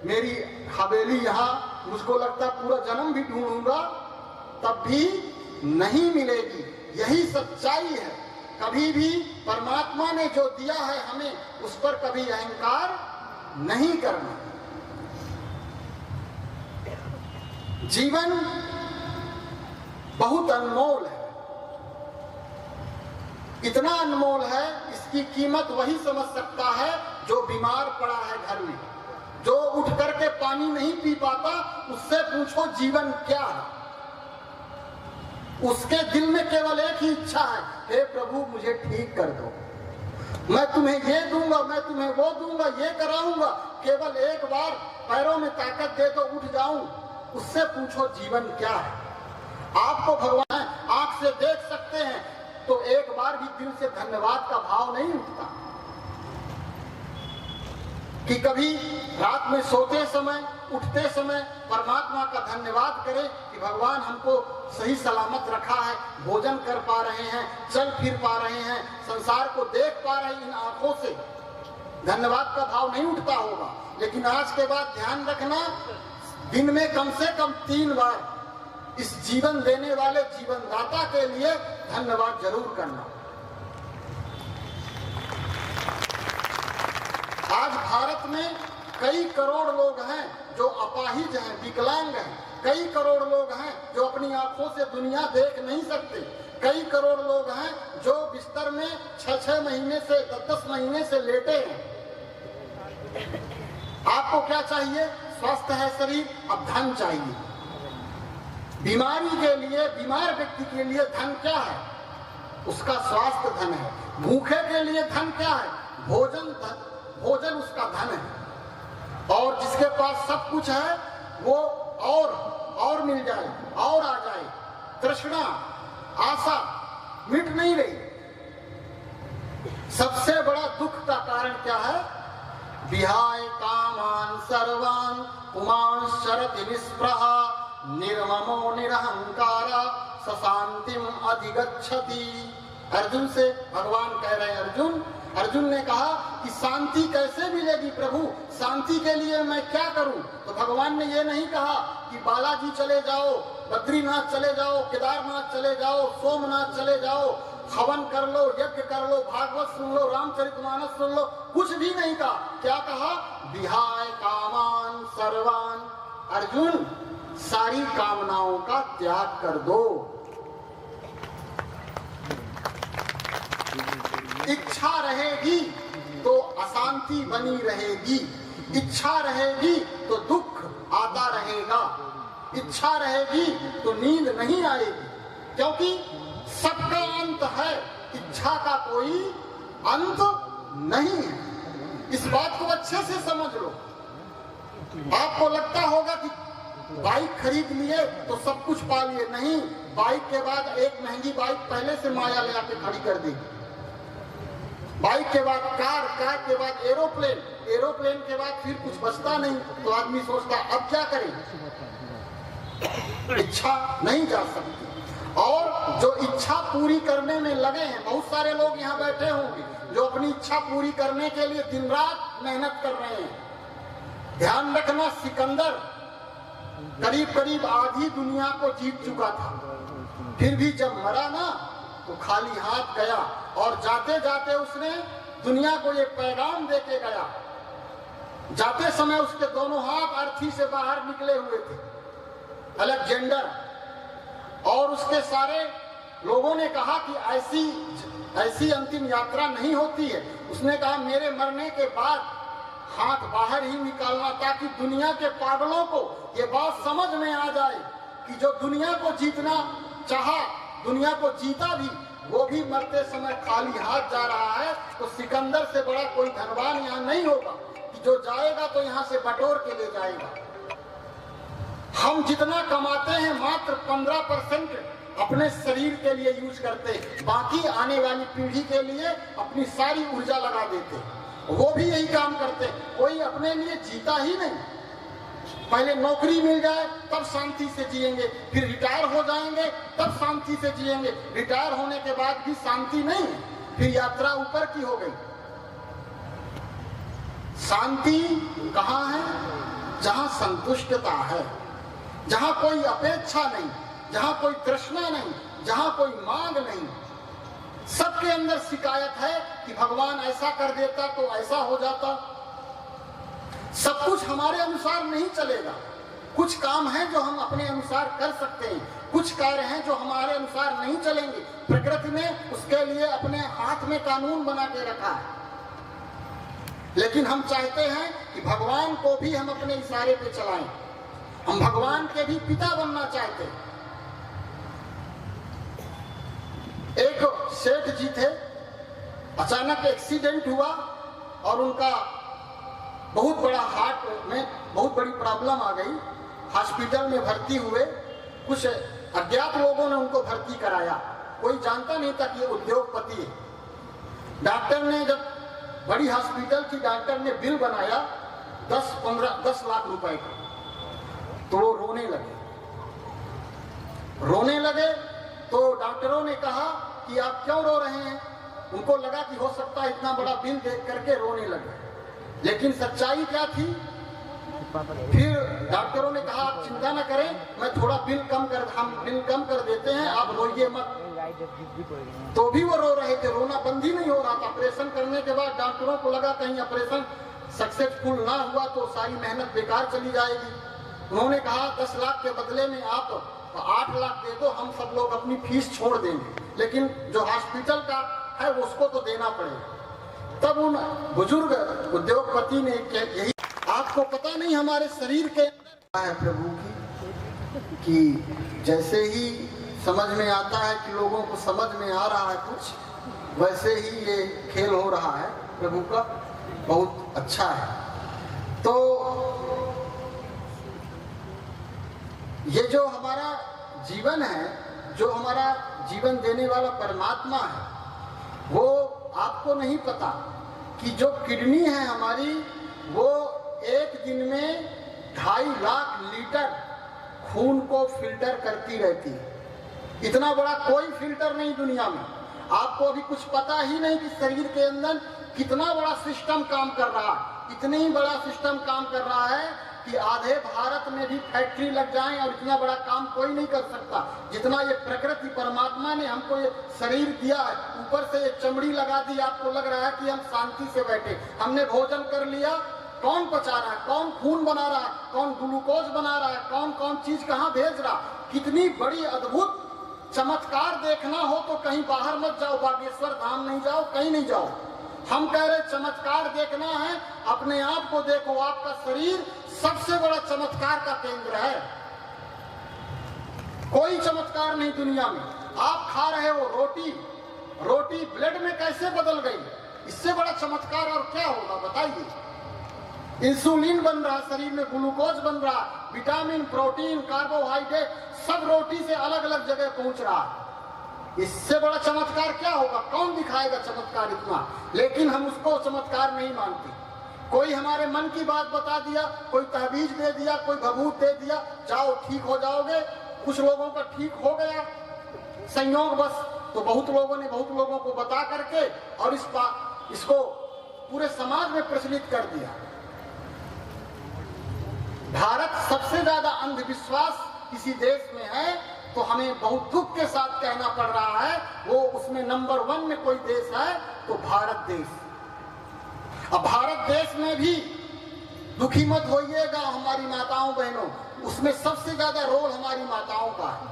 मेरी हवेली यहाँ मुझको लगता पूरा जन्म भी ढूंढूंगा तब भी नहीं मिलेगी। यही सच्चाई है। कभी भी परमात्मा ने जो दिया है हमें उस पर कभी अहंकार नहीं करना। जीवन बहुत अनमोल है, इतना अनमोल है इसकी कीमत वही समझ सकता है जो बीमार पड़ा है घर में, जो उठ करके पानी नहीं पी पाता। उससे पूछो जीवन क्या है। उसके दिल में केवल एक ही इच्छा है, हे प्रभु मुझे ठीक कर दो, मैं तुम्हें ये दूंगा, मैं तुम्हें वो दूंगा, ये कराऊंगा, केवल एक बार पैरों में ताकत दे तो उठ जाऊं। उससे पूछो जीवन क्या है। आपको भगवान आंख से देख सकते हैं तो एक बार भी दिल से धन्यवाद का भाव नहीं उठता कि कभी रात में सोते समय उठते समय परमात्मा का धन्यवाद करें कि भगवान हमको सही सलामत रखा है, भोजन कर पा रहे हैं, चल फिर पा रहे हैं, संसार को देख पा रहे हैं इन आंखों से। धन्यवाद का भाव नहीं उठता होगा। लेकिन आज के बाद ध्यान रखना, दिन में कम से कम 3 बार इस जीवन देने वाले जीवनदाता के लिए धन्यवाद जरूर करना। आज भारत में कई करोड़ लोग हैं जो अपाहिज हैं, विकलांग हैं। कई करोड़ लोग हैं जो अपनी आंखों से दुनिया देख नहीं सकते। कई करोड़ लोग हैं जो बिस्तर में 6-6 महीने से 10-10 महीने से लेटे हैं। आपको क्या चाहिए? स्वस्थ है शरीर, अब धन चाहिए। बीमारी के लिए, बीमार व्यक्ति के लिए धन क्या है? उसका स्वास्थ्य धन है। भूखे के लिए धन क्या है? भोजन धन, भोजन उसका धन है। और जिसके पास सब कुछ है वो और मिल जाए, और आ जाए। तृष्णा, आशा मिट नहीं रही। सबसे बड़ा दुख का कारण क्या है? विहाय कामान सर्वान पुमान शरति निस्पृहा निर्ममो निरहंकारा सशांतिम अधिगच्छति। अर्जुन से भगवान कह रहे हैं, अर्जुन ने कहा कि शांति कैसे मिलेगी प्रभु, शांति के लिए मैं क्या करूं? तो भगवान ने ये नहीं कहा कि बालाजी चले जाओ, बद्रीनाथ चले जाओ, केदारनाथ चले जाओ, सोमनाथ चले जाओ, हवन कर लो, यज्ञ कर लो, भागवत सुन लो, रामचरितमानस सुन लो। कुछ भी नहीं कहा। क्या कहा? विहाय कामान सर्वान, अर्जुन सारी कामनाओं का त्याग कर दो। इच्छा रहेगी तो अशांति बनी रहेगी, इच्छा रहेगी तो दुख आता रहेगा, इच्छा रहेगी तो नींद नहीं आएगी, क्योंकि सबका अंत है, इच्छा का कोई अंत नहीं है। इस बात को अच्छे से समझ लो। आपको लगता होगा कि बाइक खरीद लिए तो सब कुछ पा लिए, नहीं, बाइक के बाद एक महंगी बाइक पहले से माया ले आके खड़ी कर देगी, बाइक के बाद कार, कार के बाद एरोप्लेन, एरोप्लेन के बाद फिर कुछ बचता नहीं, तो आदमी सोचता अब क्या करें, इच्छा नहीं जा सकती। और जो इच्छा पूरी करने में लगे हैं, बहुत सारे लोग यहाँ बैठे होंगे जो अपनी इच्छा पूरी करने के लिए दिन रात मेहनत कर रहे हैं। ध्यान रखना, सिकंदर करीब करीब आधी दुनिया को जीत चुका था, फिर भी जब मरा ना तो खाली हाथ गया, और जाते जाते उसने दुनिया को ये पैगाम देके गया। जाते समय उसके दोनों हाथ अर्थी से बाहर निकले हुए थे, अलेक्जेंडर, और उसके सारे लोगों ने कहा कि ऐसी अंतिम यात्रा नहीं होती है। उसने कहा मेरे मरने के बाद हाथ बाहर ही निकालना, ताकि दुनिया के पागलों को ये बात समझ में आ जाए कि जो दुनिया को जीतना चाहा, दुनिया को जीता भी, वो भी मरते समय खाली हाथ जा रहा है। तो सिकंदर से बड़ा कोई धनवान यहाँ नहीं होगा कि जो जाएगा तो यहाँ से बटोर के ले जाएगा। हम जितना कमाते हैं मात्र 15% अपने शरीर के लिए यूज करते हैं, बाकी आने वाली पीढ़ी के लिए अपनी सारी ऊर्जा लगा देते हैं। वो भी यही काम करते हैं, कोई अपने लिए जीता ही नहीं। पहले नौकरी मिल जाए तब शांति से जिएंगे, फिर रिटायर हो जाएंगे तब शांति से जिएंगे, रिटायर होने के बाद भी शांति नहीं, फिर यात्रा ऊपर की हो गई। शांति कहाँ है? जहाँ संतुष्टता है, जहाँ कोई अपेक्षा नहीं, जहाँ कोई तृष्णा नहीं, जहाँ कोई मांग नहीं। सबके अंदर शिकायत है कि भगवान ऐसा कर देता तो ऐसा हो जाता। सब कुछ हमारे अनुसार नहीं चलेगा। कुछ काम है जो हम अपने अनुसार कर सकते हैं, कुछ कार्य हैं जो हमारे अनुसार नहीं चलेंगे। प्रकृति ने उसके लिए अपने हाथ में कानून बना के रखा है, लेकिन हम चाहते हैं कि भगवान को भी हम अपने इशारे पे चलाएं। हम भगवान के भी पिता बनना चाहते हैं। एक सेठ जी थे, अचानक एक्सीडेंट हुआ और उनका बहुत बड़ा हार्ट में बहुत बड़ी प्रॉब्लम आ गई। हॉस्पिटल में भर्ती हुए, कुछ अज्ञात लोगों ने उनको भर्ती कराया, कोई जानता नहीं था कि ये उद्योगपति है। डॉक्टर ने जब बड़ी हॉस्पिटल की डॉक्टर ने बिल बनाया 10 लाख रुपए का, तो वो रोने लगे। तो डॉक्टरों ने कहा कि आप क्यों रो रहे हैं? उनको लगा कि हो सकता है इतना बड़ा बिल देख करके रोने लगे, लेकिन सच्चाई क्या थी? फिर डॉक्टरों ने कहा आप चिंता न करें, मैं थोड़ा हम बिल कम कर देते हैं, आप रोइए मत। तो भी वो रो रहे थे, रोना बंद ही नहीं हो रहा था। ऑपरेशन करने के बाद डॉक्टरों को लगा कहीं ऑपरेशन सक्सेसफुल ना हुआ तो सारी मेहनत बेकार चली जाएगी। उन्होंने कहा 10 लाख के बदले में आप 8 लाख दे दो, हम सब लोग अपनी फीस छोड़ देंगे, लेकिन जो हॉस्पिटल का है उसको तो देना पड़ेगा। तब उन बुजुर्ग उद्योगपति ने यही, आपको पता नहीं हमारे शरीर के अंदर है प्रभु कि जैसे ही समझ में आता है कि लोगों को समझ में आ रहा है कुछ, वैसे ही ये खेल हो रहा है प्रभु का, बहुत अच्छा है। तो ये जो हमारा जीवन है, जो हमारा जीवन देने वाला परमात्मा है, वो आपको नहीं पता कि जो किडनी है हमारी, वो एक दिन में 2.5 लाख लीटर खून को फिल्टर करती रहती है। इतना बड़ा कोई फिल्टर नहीं दुनिया में। आपको अभी कुछ पता ही नहीं कि शरीर के अंदर कितना बड़ा सिस्टम काम कर रहा है। इतना ही बड़ा सिस्टम काम कर रहा है कि आधे भारत में भी फैक्ट्री लग जाए और इतना बड़ा काम कोई नहीं कर सकता जितना ये प्रकृति परमात्मा ने हमको ये शरीर दिया है। ऊपर से ये चमड़ी लगा दी, आपको लग रहा है कि हम शांति से बैठे, हमने भोजन कर लिया, कौन पचा रहा है, कौन खून बना रहा है, कौन ग्लूकोज बना रहा है, कौन कौन चीज कहाँ भेज रहा, कितनी बड़ी अद्भुत चमत्कार देखना हो तो कहीं बाहर मत जाओ, बागेश्वर धाम नहीं जाओ, कहीं नहीं जाओ। हम कह रहे चमत्कार देखना है, अपने आप को देखो, आपका शरीर सबसे बड़ा चमत्कार का केंद्र है। कोई चमत्कार नहीं दुनिया में। आप खा रहे हो रोटी, रोटी ब्लड में कैसे बदल गई, इससे बड़ा चमत्कार और क्या होगा बताइए। इंसुलिन बन रहा शरीर में, ग्लूकोज बन रहा, विटामिन, प्रोटीन, कार्बोहाइड्रेट सब रोटी से अलग अलग जगह पहुंच रहा है। इससे बड़ा चमत्कार क्या होगा, कौन दिखाएगा चमत्कार इतना। लेकिन हम उसको चमत्कार नहीं मानते। कोई हमारे मन की बात बता दिया, कोई तहवीज दे दिया, कोई भभूत दे दिया, जाओ ठीक हो जाओगे। कुछ लोगों का ठीक हो गया संयोग बस, तो बहुत लोगों ने बहुत लोगों को बता करके और इसको पूरे समाज में प्रचलित कर दिया। भारत सबसे ज्यादा अंधविश्वास किसी देश में है तो हमें बहुत दुख के साथ कहना पड़ रहा है, वो उसमें नंबर 1 में कोई देश है तो भारत देश। अब भारत देश में भी दुखी मत होइएगा हमारी माताओं बहनों, उसमें सबसे ज्यादा रोल हमारी माताओं का है।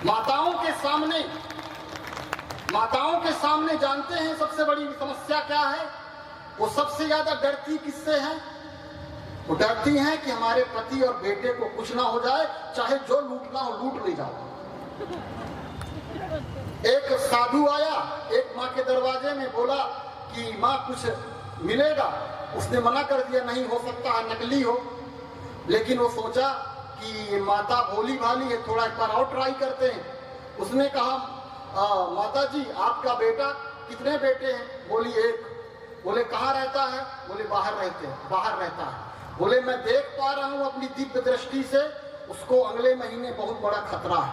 माताओं के सामने जानते हैं सबसे बड़ी समस्या क्या है, वो सबसे ज्यादा डरती किससे है, वो डरती हैं कि हमारे पति और बेटे को कुछ ना हो जाए, चाहे जो लूटना हो लूट ले जाओ। एक साधु आया, एक माँ के दरवाजे में, बोला कि माँ कुछ मिलेगा, उसने मना कर दिया, नहीं हो सकता है, नकली हो। लेकिन वो सोचा कि माता भोली भाली है, थोड़ा एक बार और ट्राई करते हैं। उसने कहा माता जी आपका बेटा, कितने बेटे हैं, बोली एक। बोले कहाँ रहता है, बोले बाहर रहता है। बोले मैं देख पा रहा हूँ अपनी दिव्य दृष्टि से, उसको अगले महीने बहुत बड़ा खतरा है।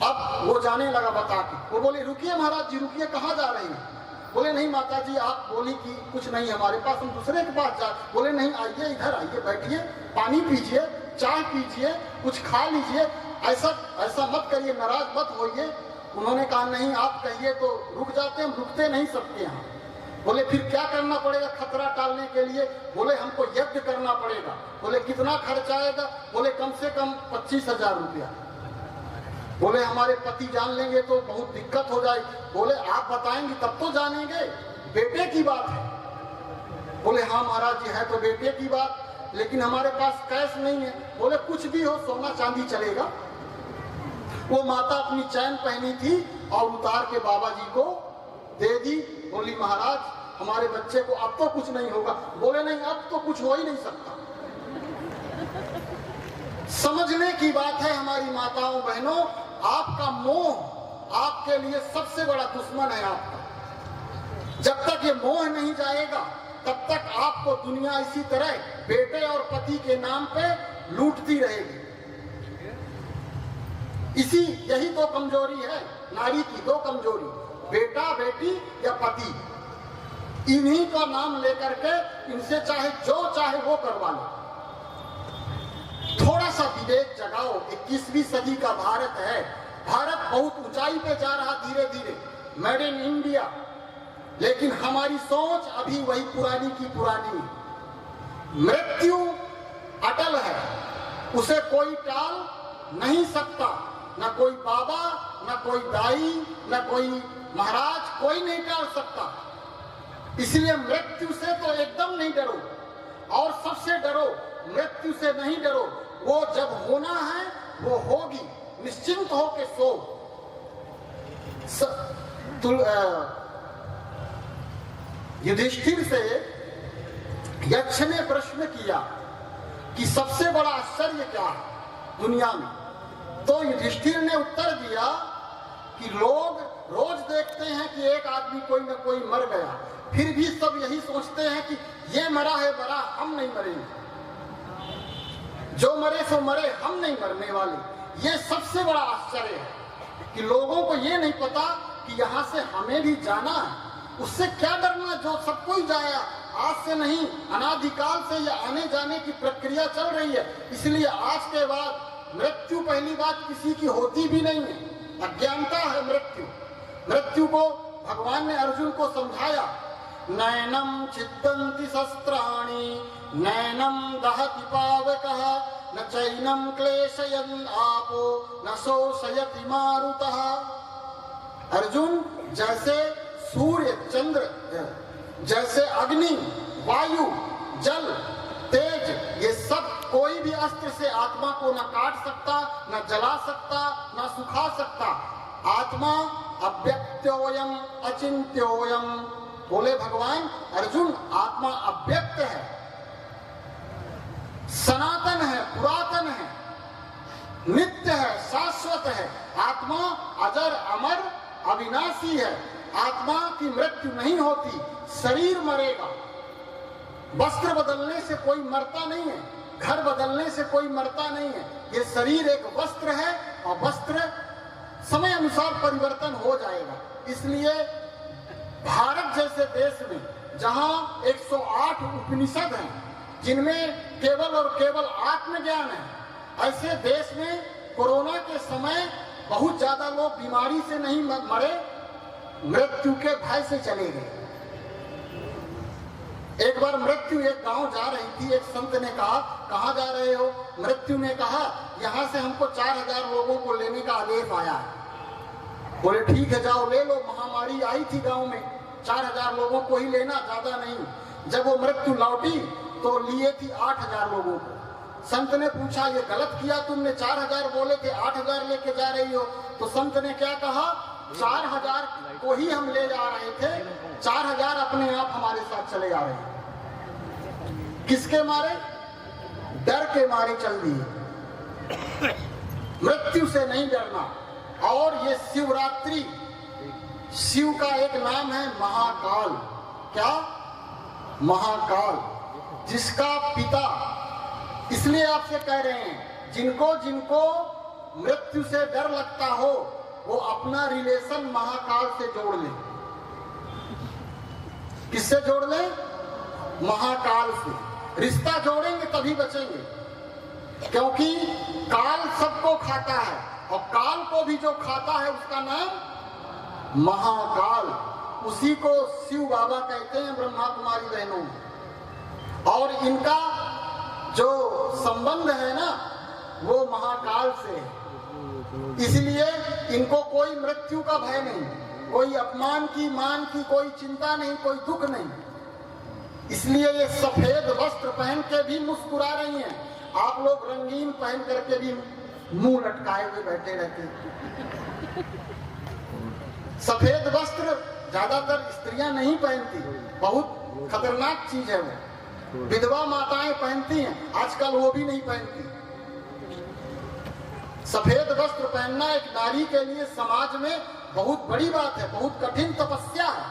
अब वो जाने लगा बता के, वो बोले रुकिए महाराज जी रुकिए, कहाँ जा रहे हैं। बोले नहीं माता जी आप बोली कि कुछ नहीं हमारे पास, हम दूसरे के पास जा। बोले नहीं आइए, इधर आइए, बैठिए, पानी पीजिए, चाय पीजिए, कुछ खा लीजिए, ऐसा मत करिए, नाराज मत होइए। उन्होंने कहा नहीं आप कहिए तो रुक जाते, हम रुकते नहीं सबके यहाँ। बोले फिर क्या करना पड़ेगा खतरा टालने के लिए, बोले हमको यज्ञ करना पड़ेगा। बोले कितना खर्च आएगा, बोले कम से कम 25,000 रुपया। बोले हमारे पति जान लेंगे तो बहुत दिक्कत हो जाएगी। बोले आप बताएंगे तब तो जानेंगे, बेटे की बात है। बोले हाँ महाराज जी है तो बेटे की बात, लेकिन हमारे पास कैश नहीं है। बोले कुछ भी हो, सोना चांदी चलेगा। वो माता अपनी चैन पहनी थी और उतार के बाबा जी को दे दी। बोली महाराज हमारे बच्चे को अब तो कुछ नहीं होगा। बोले नहीं अब तो कुछ हो ही नहीं सकता। समझने की बात है हमारी माताओं बहनों, आपका मोह आपके लिए सबसे बड़ा दुश्मन है आपका। जब तक ये मोह नहीं जाएगा तब तक आपको दुनिया इसी तरह बेटे और पति के नाम पे लूटती रहेगी। यही तो कमजोरी है नारी की, दो कमजोरी, बेटा बेटी या पति। इन्हीं का नाम लेकर के इनसे चाहे जो चाहे वो करवा लो। थोड़ा सा विवेक जगाओ। 21वीं सदी का भारत है, भारत बहुत ऊंचाई पे जा रहा धीरे धीरे, मेड इन इंडिया। लेकिन हमारी सोच अभी वही पुरानी की पुरानी। मृत्यु अटल है, उसे कोई टाल नहीं सकता, न कोई बाबा, न कोई दाई, न कोई महाराज, कोई नहीं टाल सकता। इसलिए मृत्यु से तो एकदम नहीं डरो, और सबसे डरो मृत्यु से नहीं डरो। वो जब होना है वो होगी, निश्चिंत हो के सो। युधिष्ठिर से यक्ष ने प्रश्न किया कि सबसे बड़ा आश्चर्य क्या है दुनिया में। तो युधिष्ठिर ने उत्तर दिया कि लोग रोज देखते हैं कि एक आदमी कोई न कोई मर गया, फिर भी सब यही सोचते हैं कि ये मरा है मरा, हम नहीं मरेंगे, जो मरे सो मरे, हम नहीं मरने वाले। ये सबसे बड़ा आश्चर्य है कि लोगों को ये नहीं पता कि यहाँ से हमें भी जाना है। उससे क्या डरना, जो सबको ही जाया, आज से नहीं अनादिकाल से ये आने जाने की प्रक्रिया चल रही है। इसलिए आज के बाद मृत्यु पहली बात किसी की होती भी नहीं है, अज्ञानता है मृत्यु। मृत्यु को भगवान ने अर्जुन को समझाया नैनम छिद्यन्ति शस्त्राणि नैनम दहति पावकः न चैनम क्लेशयन् आपो न शोषयति मारुतः। अर्जुन, जैसे सूर्य चंद्र, जैसे अग्नि, वायु, जल, तेज, ये सब कोई भी अस्त्र से आत्मा को न काट सकता, न जला सकता, न सुखा सकता। आत्मा अव्यक्तोयम अचिंत्योयम। बोले भगवान अर्जुन, आत्मा अव्यक्त है, सनातन है, पुरातन है, नित्य है, शाश्वत है। आत्मा अजर, अमर, अविनाशी है। आत्मा की मृत्यु नहीं होती, शरीर मरेगा। वस्त्र बदलने से कोई मरता नहीं है, घर बदलने से कोई मरता नहीं है। ये शरीर एक वस्त्र है और वस्त्र समय अनुसार परिवर्तन हो जाएगा। इसलिए भारत जैसे देश में जहां 108 उपनिषद हैं, जिनमें केवल और केवल आत्मज्ञान है, ऐसे देश में कोरोना के समय बहुत ज्यादा लोग बीमारी से नहीं मरे, मृत्यु के भय से चले गए। एक बार मृत्यु एक गांव जा रही थी, एक संत ने कहा, कहां जा रहे हो? मृत्यु ने कहा, यहां से हमको 4000 लोगों को लेने का आदेश आया है। बोले ठीक है, जाओ ले लो। महामारी आई थी गांव में, 4000 लोगों को ही लेना, ज्यादा नहीं। जब वो मृत्यु लौटी तो लिए थी 8000 लोगों को। संत ने पूछा, ये गलत किया तुमने, 4000 बोले थे, 8000 लेके जा रही हो। तो संत ने क्या कहा, 4000 को ही हम ले जा रहे थे, 4000 अपने आप हमारे साथ चले आ रहे हैं। किसके मारे? डर के मारे चल दिए। मृत्यु से नहीं डरना। और ये शिवरात्रि, शिव का एक नाम है महाकाल। क्या? महाकाल, जिसका पिता, इसलिए आपसे कह रहे हैं, जिनको जिनको मृत्यु से डर लगता हो वो अपना रिलेशन महाकाल से जोड़ ले। किससे जोड़ ले? महाकाल से। रिश्ता जोड़ेंगे तभी बचेंगे, क्योंकि काल सबको खाता है और काल को भी जो खाता है उसका नाम महाकाल। उसी को शिव बाबा कहते हैं, ब्रह्मा कुमारी बहनों। और इनका जो संबंध है ना, वो महाकाल से है। इसलिए इनको कोई मृत्यु का भय नहीं, कोई अपमान की, मान की कोई चिंता नहीं, कोई दुख नहीं। इसलिए ये सफेद वस्त्र पहन के भी मुस्कुरा रही हैं। आप लोग रंगीन पहन करके भी मुंह लटकाए हुए बैठे रहते। सफेद वस्त्र ज्यादातर स्त्रियां नहीं पहनती, बहुत खतरनाक चीज है वो। विधवा माताएं पहनती हैं, आजकल वो भी नहीं पहनती। सफेद वस्त्र पहनना एक नारी के लिए समाज में बहुत बड़ी बात है, बहुत कठिन तपस्या है।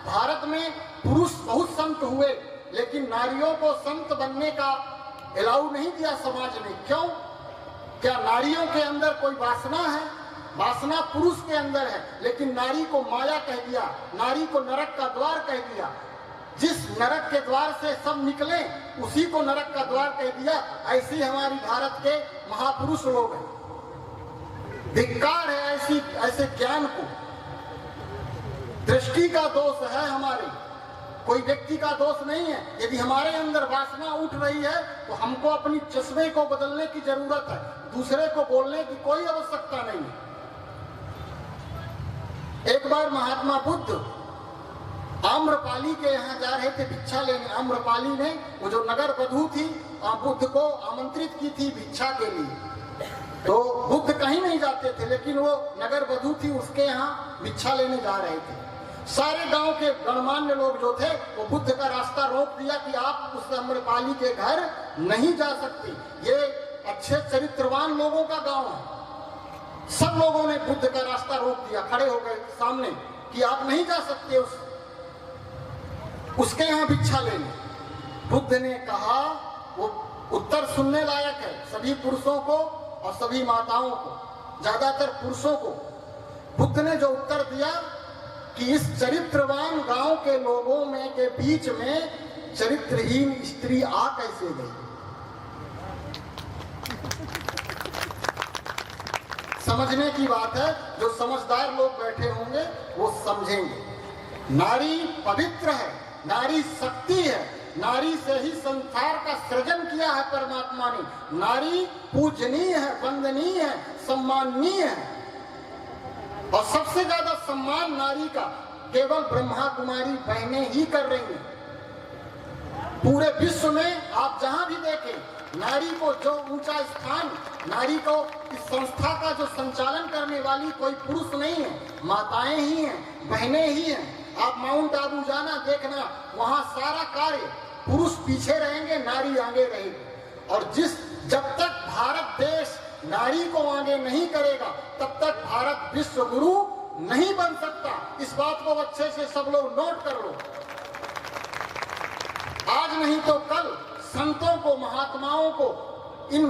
भारत में पुरुष बहुत संत हुए, लेकिन नारियों को संत बनने का अलाउ नहीं दिया समाज ने। क्यों? क्या नारियों के अंदर कोई वासना है? वासना पुरुष के अंदर है, लेकिन नारी को माया कह दिया, नारी को नरक का द्वार कह दिया। जिस नरक के द्वार से सब निकले उसी को नरक का द्वार कह दिया। ऐसी हमारी भारत के महापुरुष लोग हैं। धिक्कार है ऐसे ज्ञान को। दृष्टि का दोष है हमारी, कोई व्यक्ति का दोष नहीं है। यदि हमारे अंदर वासना उठ रही है तो हमको अपनी चश्मे को बदलने की जरूरत है, दूसरे को बोलने की कोई आवश्यकता नहीं है। एक बार महात्मा बुद्ध आम्रपाली के यहाँ जा रहे थे भिक्षा लेने। आम्रपाली ने, वो जो नगर वधू थी, बुद्ध को आमंत्रित की थी भिक्षा के लिए। तो बुद्ध कहीं नहीं जाते थे, लेकिन वो नगर वधू थी, उसके यहाँ भिक्षा लेने जा रहे थे। सारे गांव के गणमान्य लोग जो थे वो बुद्ध का रास्ता रोक दिया कि आप उस आम्रपाली के घर नहीं जा सकते, ये अच्छे चरित्रवान लोगों का गांव है। सब लोगों ने बुद्ध का रास्ता रोक दिया, खड़े हो गए सामने कि आप नहीं जा सकते उसके यहाँ भिक्षा लेने। बुद्ध ने कहा, वो उत्तर सुनने लायक है सभी पुरुषों को और सभी माताओं को, ज्यादातर पुरुषों को। बुद्ध ने जो उत्तर दिया कि इस चरित्रवान गांव के लोगों में के बीच में चरित्रहीन स्त्री आ कैसे गई? समझने की बात है, जो समझदार लोग बैठे होंगे वो समझेंगे। नारी पवित्र है, नारी शक्ति है, नारी से ही संसार का सृजन किया है परमात्मा ने। नारी पूजनीय है, वंदनीय है, सम्माननीय है, और सबसे ज्यादा सम्मान नारी का केवल ब्रह्मा कुमारी बहनें ही कर रही हैं। पूरे विश्व में आप जहां भी देखें, नारी को जो ऊंचा स्थान, नारी को इस संस्था का जो संचालन करने वाली कोई पुरुष नहीं है, माताएं ही हैं, बहनें ही हैं। आप माउंट आबू जाना, देखना, वहां सारा कार्य पुरुष पीछे रहेंगे, नारी आगे रहेगी। और जब तक भारत देश नारी को आगे नहीं करेगा, तब तक भारत विश्व गुरु नहीं बन सकता। इस बात को अच्छे से सब लोग नोट कर लो। आज नहीं तो कल संतों को, महात्माओं को इन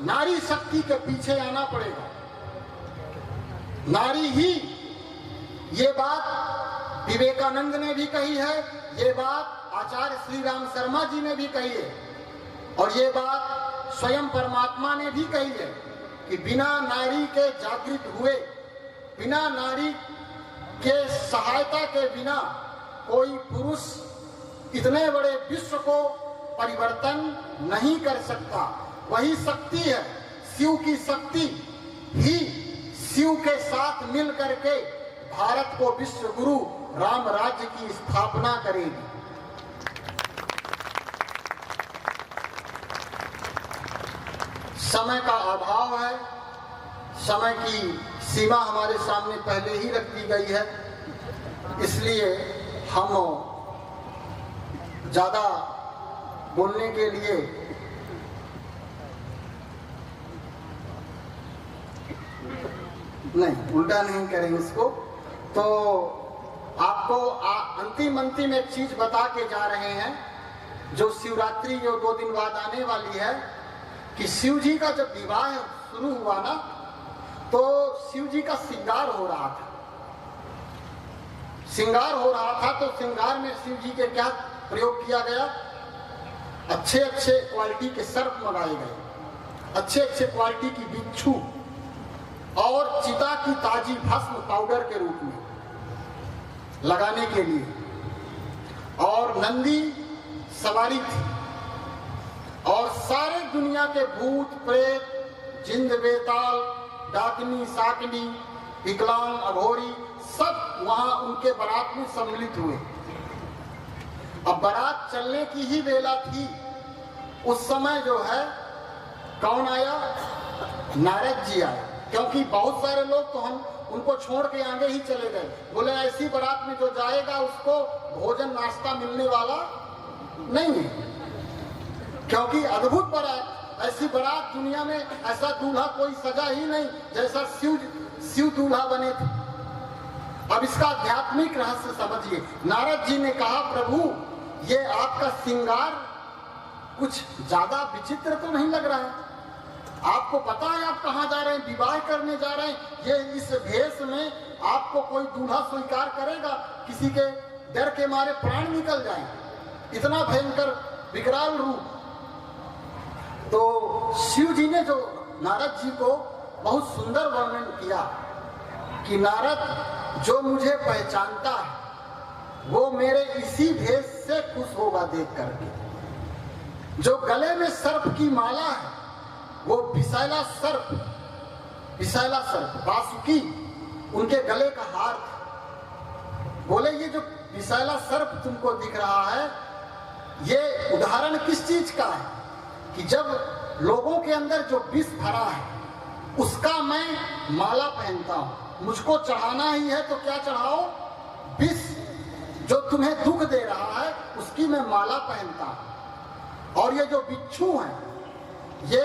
नारी शक्ति के पीछे आना पड़ेगा। नारी ही, ये बात विवेकानंद ने भी कही है, ये बात आचार्य श्री राम शर्मा जी ने भी कही है, और ये बात स्वयं परमात्मा ने भी कही है कि बिना नारी के जागृत हुए, बिना नारी के सहायता के बिना कोई पुरुष इतने बड़े विश्व को परिवर्तन नहीं कर सकता। वही शक्ति है, शिव की शक्ति ही शिव के साथ मिल करके भारत को विश्व गुरु राम राज्य की स्थापना करेगी। समय का अभाव है, समय की सीमा हमारे सामने पहले ही रख दी गई है, इसलिए हम ज्यादा बोलने के लिए नहीं, उल्टा नहीं करेंगे इसको। तो आपको अंतिम एक चीज बता के जा रहे हैं, जो शिवरात्रि जो 2 दिन बाद आने वाली है, कि शिव जी का जब विवाह शुरू हुआ ना, तो शिव जी का श्रृंगार हो रहा था। श्रृंगार हो रहा था तो श्रृंगार में शिव जी के क्या प्रयोग किया गया? अच्छे अच्छे क्वालिटी के सर्प मंगाए गए, अच्छे अच्छे क्वालिटी की बिच्छू और चिता की ताजी भस्म पाउडर के रूप में लगाने के लिए, और नंदी सवारी थी, और सारे दुनिया के भूत प्रेत, जिंद बेताल, डाकनी साकनी, विकलांग अघोरी सब वहां उनके बारात में सम्मिलित हुए। अब बारात चलने की ही वेला थी, उस समय जो है कौन आया? नारद जी आए, क्योंकि बहुत सारे लोग तो हम उनको छोड़ के आगे ही चले गए। बोले ऐसी बारात में जो जाएगा उसको भोजन नाश्ता मिलने वाला नहीं है, क्योंकि अद्भुत बारात, ऐसी बारात दुनिया में ऐसा दूल्हा कोई सजा ही नहीं जैसा शिव दूल्हा बने थे। अब इसका आध्यात्मिक रहस्य समझिए। नारद जी ने कहा, प्रभु ये आपका श्रृंगार कुछ ज्यादा विचित्र तो नहीं लग रहा है? आपको पता है आप कहाँ जा रहे हैं? विवाह करने जा रहे हैं। ये इस भेष में आपको कोई दूल्हा स्वीकार करेगा? किसी के डर के मारे प्राण निकल जाए, इतना भयंकर विकराल रूप। तो शिव जी ने जो नारद जी को बहुत सुंदर वर्णन किया कि नारद, जो मुझे पहचानता है वो मेरे इसी भेष से खुश होगा देख करके। जो गले में सर्प की माला है वो विषैला सर्प वासुकी उनके गले का हार था। बोले ये जो विषैला सर्प तुमको दिख रहा है, ये उदाहरण किस चीज का है? कि जब लोगों के अंदर जो विष भरा है उसका मैं माला पहनता हूं। मुझको चढ़ाना ही है तो क्या चढ़ाओ? विष जो तुम्हें दुख दे रहा है उसकी मैं माला पहनता हूं। और ये जो बिच्छू हैं, ये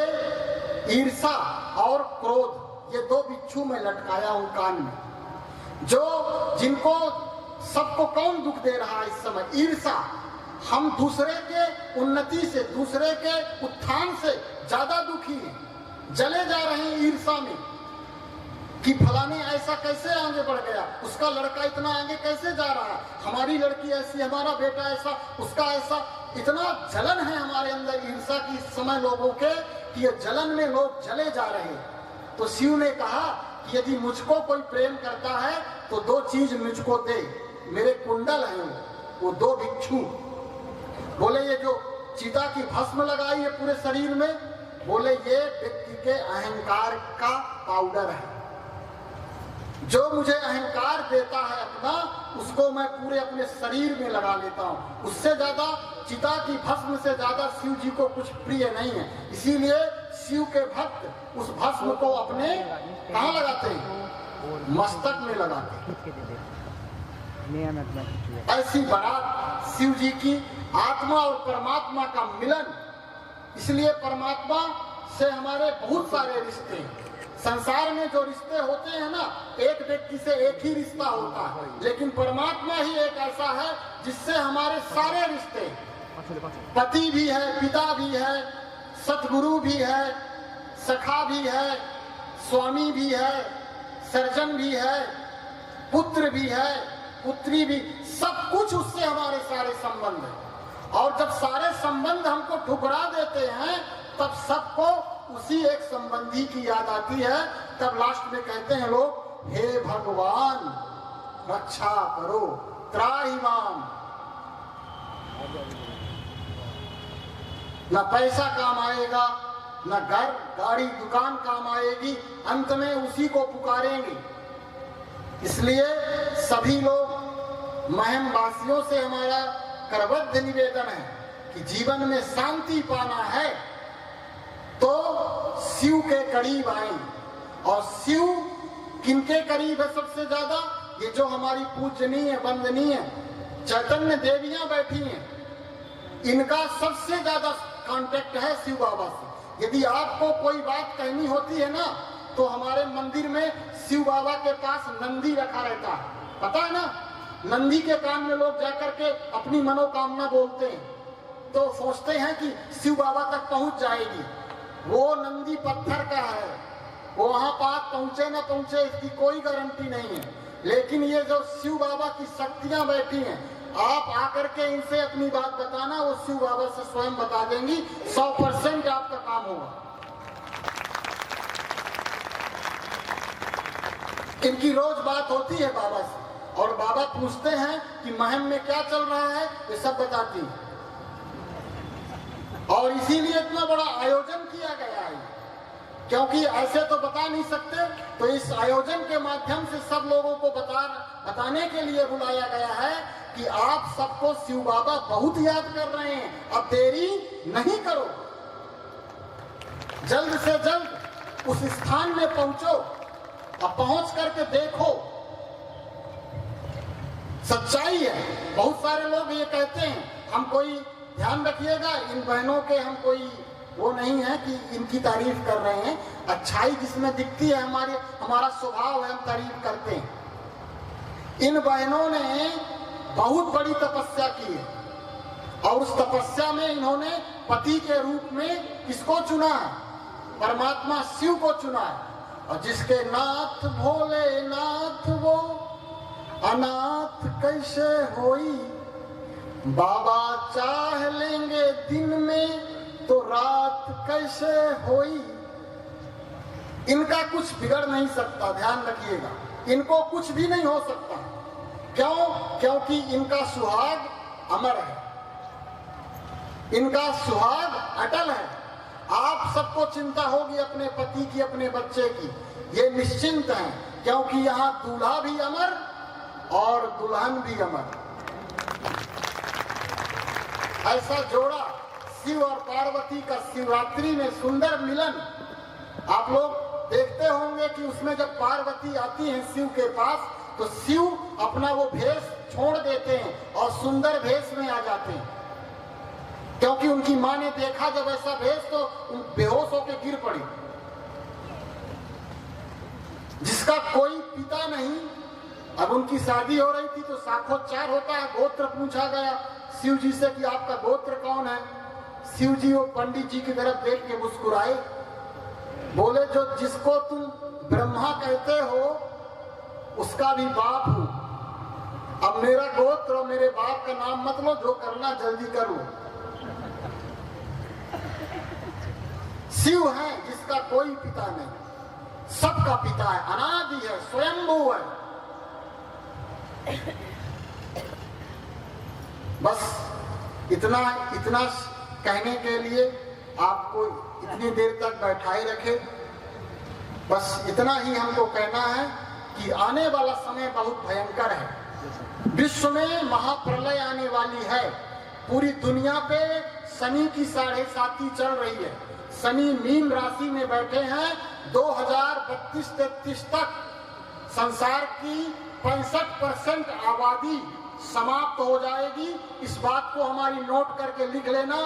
ईर्षा और क्रोध, ये 2 बिच्छू मैं लटकाया हूं कान में। जो जिनको सबको कौन दुख दे रहा है इस समय? ईर्षा। हम दूसरे के उन्नति से, दूसरे के उत्थान से ज्यादा दुखी हैं, जले जा रहे हैं ईर्षा में कि फलाने ऐसा कैसे आगे बढ़ गया, उसका लड़का इतना आगे कैसे जा रहा है, हमारी लड़की ऐसी, हमारा बेटा ऐसा, उसका ऐसा। इतना जलन है हमारे अंदर ईर्षा की इस समय लोगों के, कि ये जलन में लोग जले जा रहे हैं। तो शिव ने कहा कि यदि मुझको कोई प्रेम करता है तो 2 चीज मुझको दे। मेरे कुंडल हैं, वो 2 भिक्षु बोले ये जो चिता की भस्म लगाई है पूरे शरीर में, बोले ये व्यक्ति के अहंकार का पाउडर है। जो मुझे अहंकार देता है अपना, उसको मैं पूरे अपने शरीर में लगा लेता हूँ। उससे ज्यादा चिता की भस्म से ज्यादा शिव जी को कुछ प्रिय नहीं है। इसीलिए शिव के भक्त उस भस्म को अपने कहाँ लगाते हैं? मस्तक में लगाते हैं। ऐसी बारात शिव जी की आत्मा और परमात्मा का मिलन। इसलिए परमात्मा से हमारे बहुत सारे रिश्ते हैं। संसार में जो रिश्ते होते हैं ना, एक व्यक्ति से एक ही रिश्ता होता है, लेकिन परमात्मा ही एक ऐसा है जिससे हमारे सारे रिश्ते, पति भी है, पिता भी है, सतगुरु भी है, सखा भी है, स्वामी भी है, सर्जन भी है, पुत्र भी है, पुत्री भी, सब कुछ उससे हमारे सारे संबंध है। और जब सारे संबंध हमको ठुकरा देते हैं, तब सबको उसी एक संबंधी की याद आती है। तब लास्ट में कहते हैं लोग, हे भगवान रक्षा करो, त्राहि माम। न पैसा काम आएगा, न घर गाड़ी दुकान काम आएगी, अंत में उसी को पुकारेंगे। इसलिए सभी लोग महम वासियों से हमारा करबद्ध निवेदन है कि जीवन में शांति पाना है तो शिव के करीब आए। और शिव किनके करीब है सबसे ज्यादा? ये जो हमारी पूजनीय वंदनीय चैतन्य देवियां बैठी हैं, इनका सबसे ज्यादा कांटेक्ट है शिव बाबा से। यदि आपको कोई बात कहनी होती है ना, तो हमारे मंदिर में शिव बाबा के पास नंदी रखा रहता है, पता है ना? नंदी के कान में लोग जाकर के अपनी मनोकामना बोलते हैं, तो सोचते हैं कि शिव बाबा तक पहुंच जाएगी। वो नंदी पत्थर का है, वो वहां पास पहुंचे ना पहुंचे इसकी कोई गारंटी नहीं है। लेकिन ये जो शिव बाबा की शक्तियां बैठी हैं, आप आकर के इनसे अपनी बात बताना, वो शिव बाबा से स्वयं बता देंगी। 100% आपका काम होगा। इनकी रोज बात होती है बाबा से, और बाबा पूछते हैं कि महम में क्या चल रहा है, ये सब बताती है। और इसीलिए इतना बड़ा आयोजन किया गया है, क्योंकि ऐसे तो बता नहीं सकते, तो इस आयोजन के माध्यम से सब लोगों को बताने के लिए बुलाया गया है कि आप सबको शिव बाबा बहुत याद कर रहे हैं। अब देरी नहीं करो, जल्द से जल्द उस स्थान में पहुंचो और पहुंच करके देखो। सच्चाई है। बहुत सारे लोग ये कहते हैं, हम कोई ध्यान रखिएगा, इन बहनों के हम कोई वो नहीं है कि इनकी तारीफ कर रहे हैं। अच्छाई जिसमें दिखती है, हमारा स्वभाव है, हम तारीफ करते हैं। इन बहनों ने बहुत बड़ी तपस्या की है, और उस तपस्या में इन्होंने पति के रूप में किसको चुना है? परमात्मा शिव को चुना है। और जिसके नाथ भोले नाथ वो अनाथ कैसे होई, बाबा चाह लेंगे दिन में तो रात कैसे होई। इनका कुछ बिगड़ नहीं सकता, ध्यान रखिएगा, इनको कुछ भी नहीं हो सकता। क्यों? क्योंकि इनका सुहाग अमर है, इनका सुहाग अटल है। आप सबको चिंता होगी अपने पति की, अपने बच्चे की, ये निश्चिंत हैं, क्योंकि यहाँ दूल्हा भी अमर और दुल्हन भी अमर। ऐसा जोड़ा शिव और पार्वती का शिवरात्रि में सुंदर मिलन। आप लोग देखते होंगे कि उसमें जब पार्वती आती हैं शिव के पास, तो शिव अपना वो भेष छोड़ देते हैं और सुंदर भेष में आ जाते हैं, क्योंकि उनकी माँ ने देखा जब ऐसा भेष तो बेहोश होकर गिर पड़ी। जिसका कोई पिता नहीं, अब उनकी शादी हो रही थी तो साखोच्चार होता है, गोत्र पूछा गया शिव जी से कि आपका गोत्र कौन है। शिव जी वो पंडित जी की तरफ देख के मुस्कुराए, बोले जो जिसको तुम ब्रह्मा कहते हो उसका भी बाप हूं। अब मेरा गोत्र और मेरे बाप का नाम मत लो, जो करना जल्दी करो। शिव है जिसका कोई पिता नहीं, सबका पिता है, अनादि है, स्वयंभू है। बस इतना कहने के लिए आपको इतनी देर तक बैठाए रखे। बस इतना ही हमको कहना है कि आने वाला समय बहुत भयंकर है। विश्व में महाप्रलय आने वाली है। पूरी दुनिया पे शनि की 7.5 चल रही है। शनि मीन राशि में बैठे हैं। 2032-33 तक संसार की 65% आबादी समाप्त हो जाएगी। इस बात को हमारी नोट करके लिख लेना।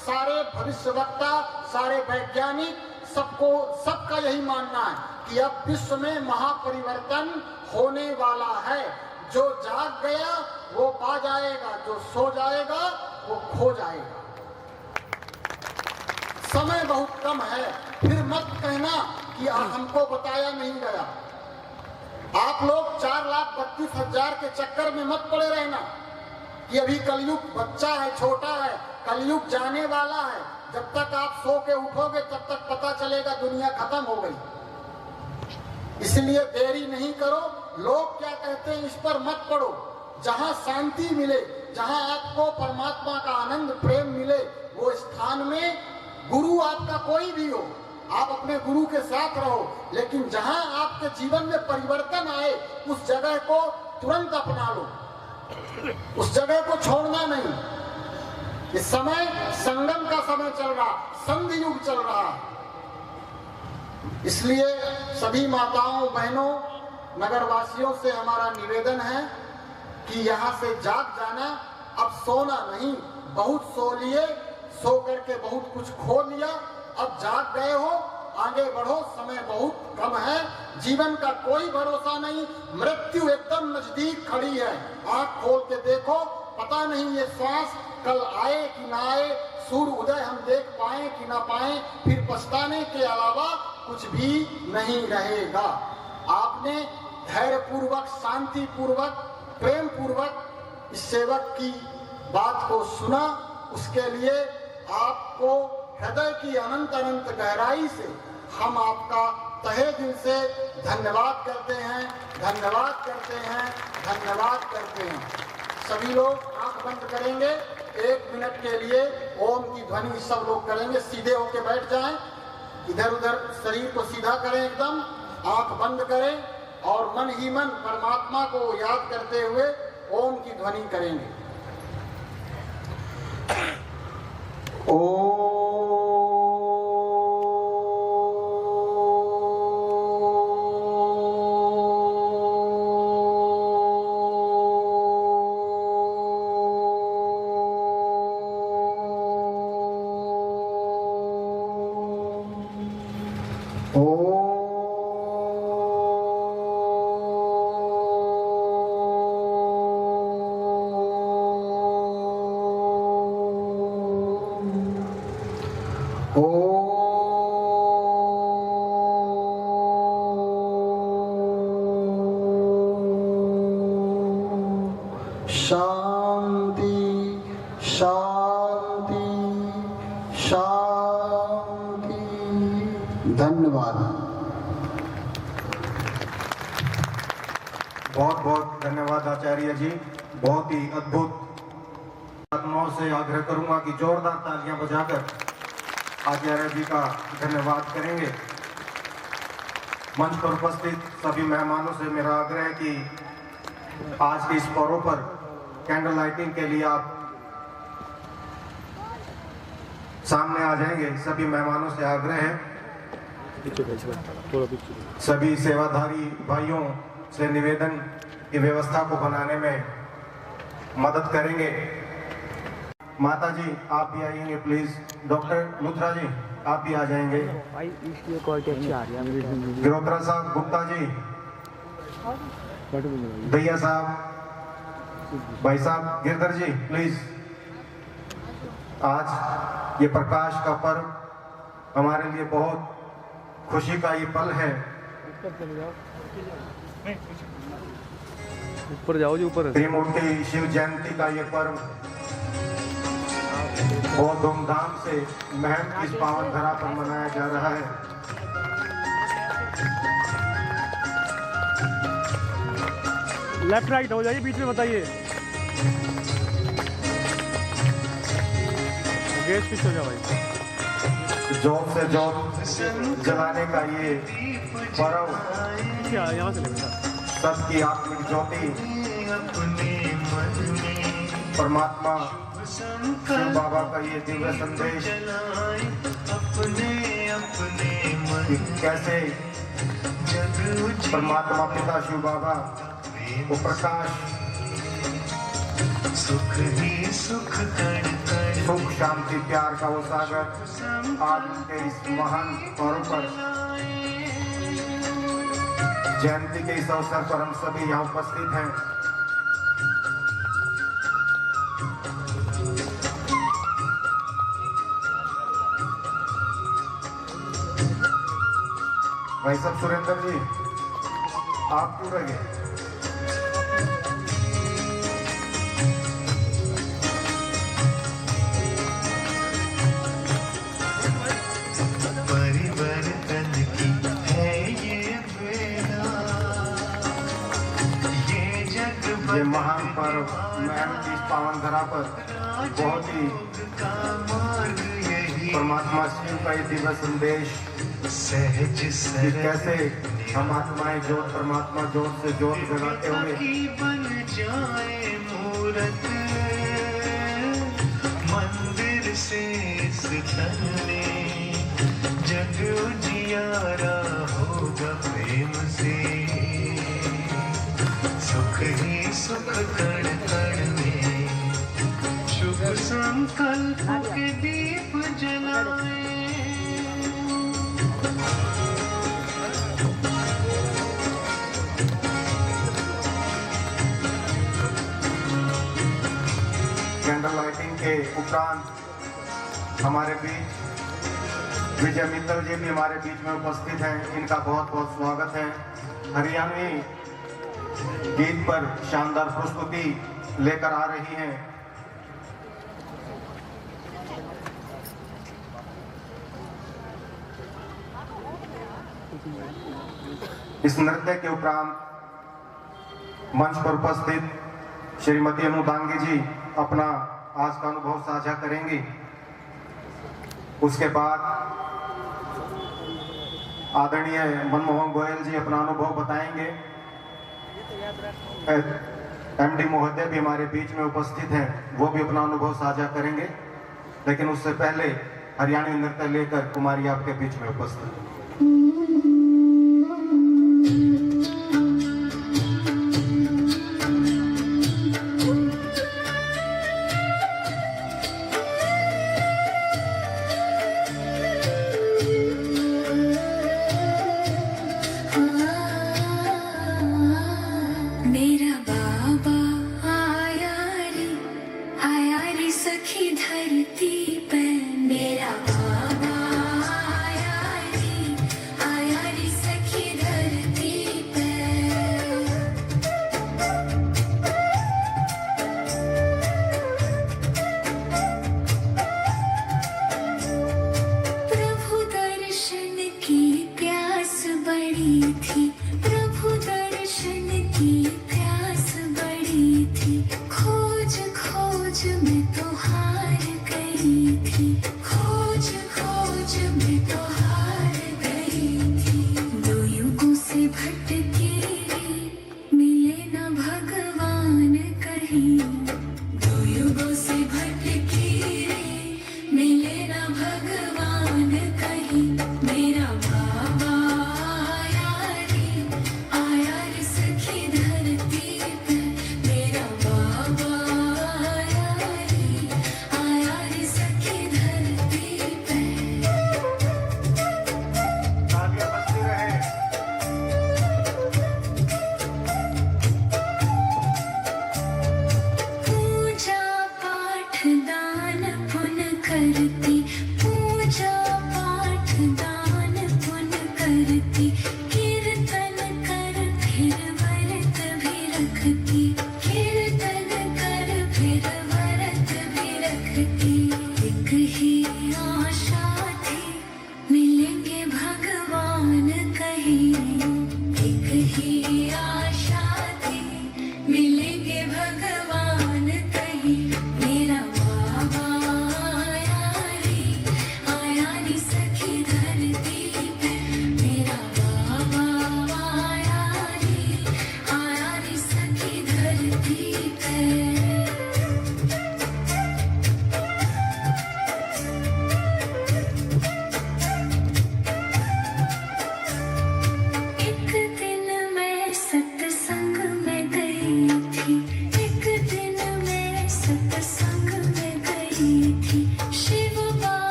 सारे भविष्यवक्ता, सारे वैज्ञानिक, सबका यही मानना है कि अब विश्व में महापरिवर्तन होने वाला है। जो जाग गया वो पा जाएगा, जो सो जाएगा वो खो जाएगा। समय बहुत कम है। फिर मत कहना कि हमको बताया नहीं गया। आप लोग 4,32,000 के चक्कर में मत पड़े रहना कि अभी कलयुग बच्चा है, छोटा है, कलयुग जाने वाला है। जब तक आप सो के उठोगे तब तक पता चलेगा दुनिया खत्म हो गई। इसलिए देरी नहीं करो। लोग क्या कहते हैं इस पर मत पड़ो। जहां शांति मिले, जहां आपको परमात्मा का आनंद प्रेम मिले, वो स्थान में गुरु आपका कोई भी हो, आप अपने गुरु के साथ रहो। लेकिन जहां आपके जीवन में परिवर्तन आए उस जगह को तुरंत अपना लो, उस जगह को छोड़ना नहीं। इस समय संगम का समय चल रहा, संधि युग चल रहा। इसलिए सभी माताओं, बहनों, नगरवासियों से हमारा निवेदन है कि यहाँ से जाग जाना। अब सोना नहीं, बहुत सो लिए, सो करके बहुत कुछ खो लिया। अब जाग गए हो, आगे बढ़ो। समय बहुत कम है। जीवन का कोई भरोसा नहीं। मृत्यु एकदम नजदीक खड़ी है। आंख खोल के देखो, पता नहीं ये श्वास कल आए कि ना आए, सूर्य उदय हम देख पाए कि ना पाए। फिर पछताने के अलावा कुछ भी नहीं रहेगा। आपने धैर्य पूर्वक, शांति पूर्वक, प्रेम पूर्वक इस सेवक की बात को सुना। उसके लिए आपको हृदय की अनंत अनंत गहराई से हम आपका तहे दिल से धन्यवाद करते हैं, धन्यवाद करते हैं, धन्यवाद करते हैं। सभी लोग आंख बंद करेंगे 1 मिनट के लिए। ओम की ध्वनि सब लोग करेंगे। सीधे होके बैठ जाएं, इधर उधर शरीर को सीधा करें, एकदम आंख बंद करें और मन ही मन परमात्मा को याद करते हुए ओम की ध्वनि करेंगे। ओम शांति शांति शांति। धन्यवाद। बहुत बहुत धन्यवाद आचार्य जी। बहुत ही अद्भुत। आत्माओं से आग्रह करूंगा कि जोरदार तालियां बजाकर आचार्य जी का धन्यवाद करेंगे। मंच पर उपस्थित सभी मेहमानों से मेरा आग्रह है कि आज के इस पर्व पर कैंडल लाइटिंग के लिए आप सामने आ जाएंगे। सभी मेहमानों से आग्रह है, सभी सेवाधारी भाइयों से निवेदन की व्यवस्था को बनाने में मदद करेंगे। माता जी आप भी आएंगे प्लीज। डॉक्टर लुथरा जी आप भी आ जाएंगे। गिरोत्रा साहब, गुप्ता जी, दैया साहब, भाई साहब, गिरधर जी प्लीज। आज ये प्रकाश का पर्व हमारे लिए बहुत खुशी का ये पल है। ऊपर जाओ जी, ऊपर। त्रिमूर्ति शिव जयंती का ये पर्व बहुत धूमधाम से महम की इस पावन धरा पर मनाया जा रहा है। लेफ्ट राइट हो जाइए, बीच में बताइए। गेट पीछे हो जा भाई। जोत से जोत जलाने का ये पर्व क्या यहाँ से ले बेटा। सबकी आत्मिक ज्योति परमात्मा शिव बाबा का ये दिव्य संदेश कि कैसे परमात्मा पिता शिव बाबा वो प्रकाश सुख शांति प्यार का वो सागर आज के इस महान पर्व पर जयंती के इस अवसर पर हम सभी यहाँ उपस्थित हैं। भाई साहब सुरेंद्र जी आप क्यों रह गए? परिवर्तन की है ये बेला, ये जग ये महान पर्व मेहनत इस पावन धरा पर बहुत ही परमात्मा शिव का ये दिव्य संदेश सहज कि कैसे हम आत्माएं जोत परमात्मा जोत से जोत जगाते हुए बन जाए मूरत मंदिर से तने जग उजियारा होगा प्रेम से, सुख ही सुख कण कण में शुभ संकल्प के दीप जलाए। कैंडल लाइटिंग के उपरांत हमारे बीच विजय मित्तल जी भी हमारे बीच में उपस्थित हैं। इनका बहुत बहुत स्वागत है। हरियाणवी गीत पर शानदार प्रस्तुति लेकर आ रही हैं। इस नृत्य के उपरांत मंच पर उपस्थित श्रीमती अनु दांगी जी अपना आज का अनुभव साझा करेंगी। उसके बाद आदरणीय मनमोहन गोयल जी अपना अनुभव बताएंगे। एमडी महोदय भी हमारे बीच में उपस्थित हैं, वो भी अपना अनुभव साझा करेंगे। लेकिन उससे पहले हरियाणवी नृत्य लेकर कुमारी आपके बीच में उपस्थित। मेरा बाबा आया रे सखी धरती पे। मेरा बाबा आया रे सखी धरती पे। प्रभु दर्शन की प्यास बड़ी थी, प्रभु दर्शन की प्यास बड़ी थी। खोज खोज में तो हार गई थी, खोज खोज में तो हार गई थी। दो युगों से भटकी रे, मिले न भगवान कहीं। दो युगों से भटकी रे, मिले न भगवान कहीं। मेरा बाबा आया रे सखी धरती पे। मेरा बाबा आया रे सखी धरती पे। तालियां बजती रहे। पूजा पाठ दान पुण्य करती, पूजा पाठ दान पुण्य करती। कीर्तन कर फिर व्रत भी रखती, कीर्तन कर फिर व्रत भी रखती। एक ही आशा थी, मिलेंगे भगवान कहीं। एक ही आशा थी, मिलेंगे भगवान कहीं। मेरा बाबा आया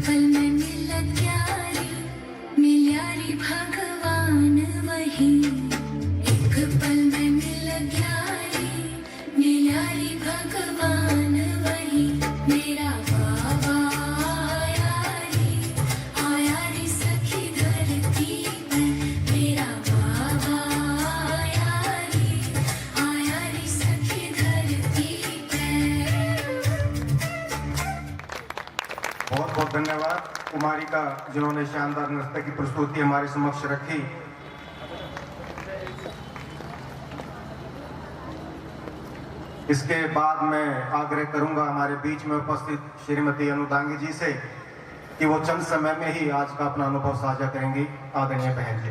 पल में मिल्यारी भगवान वही, एक पल में मिल्यारी भगवान वही, मेरा बाबा आया रे सखी धरती पे, मेरा बाबा आया रे सखी धरती पे। बहुत बहुत धन्यवाद कुमारी का, जिन्होंने शानदार नृत्य की प्रस्तुति हमारे समक्ष रखी। इसके बाद मैं आग्रह करूंगा हमारे बीच में उपस्थित श्रीमती अनुदांगी जी से कि वो चंद समय में ही आज का अपना अनुभव साझा करेंगी। आदरणीय बहन जी।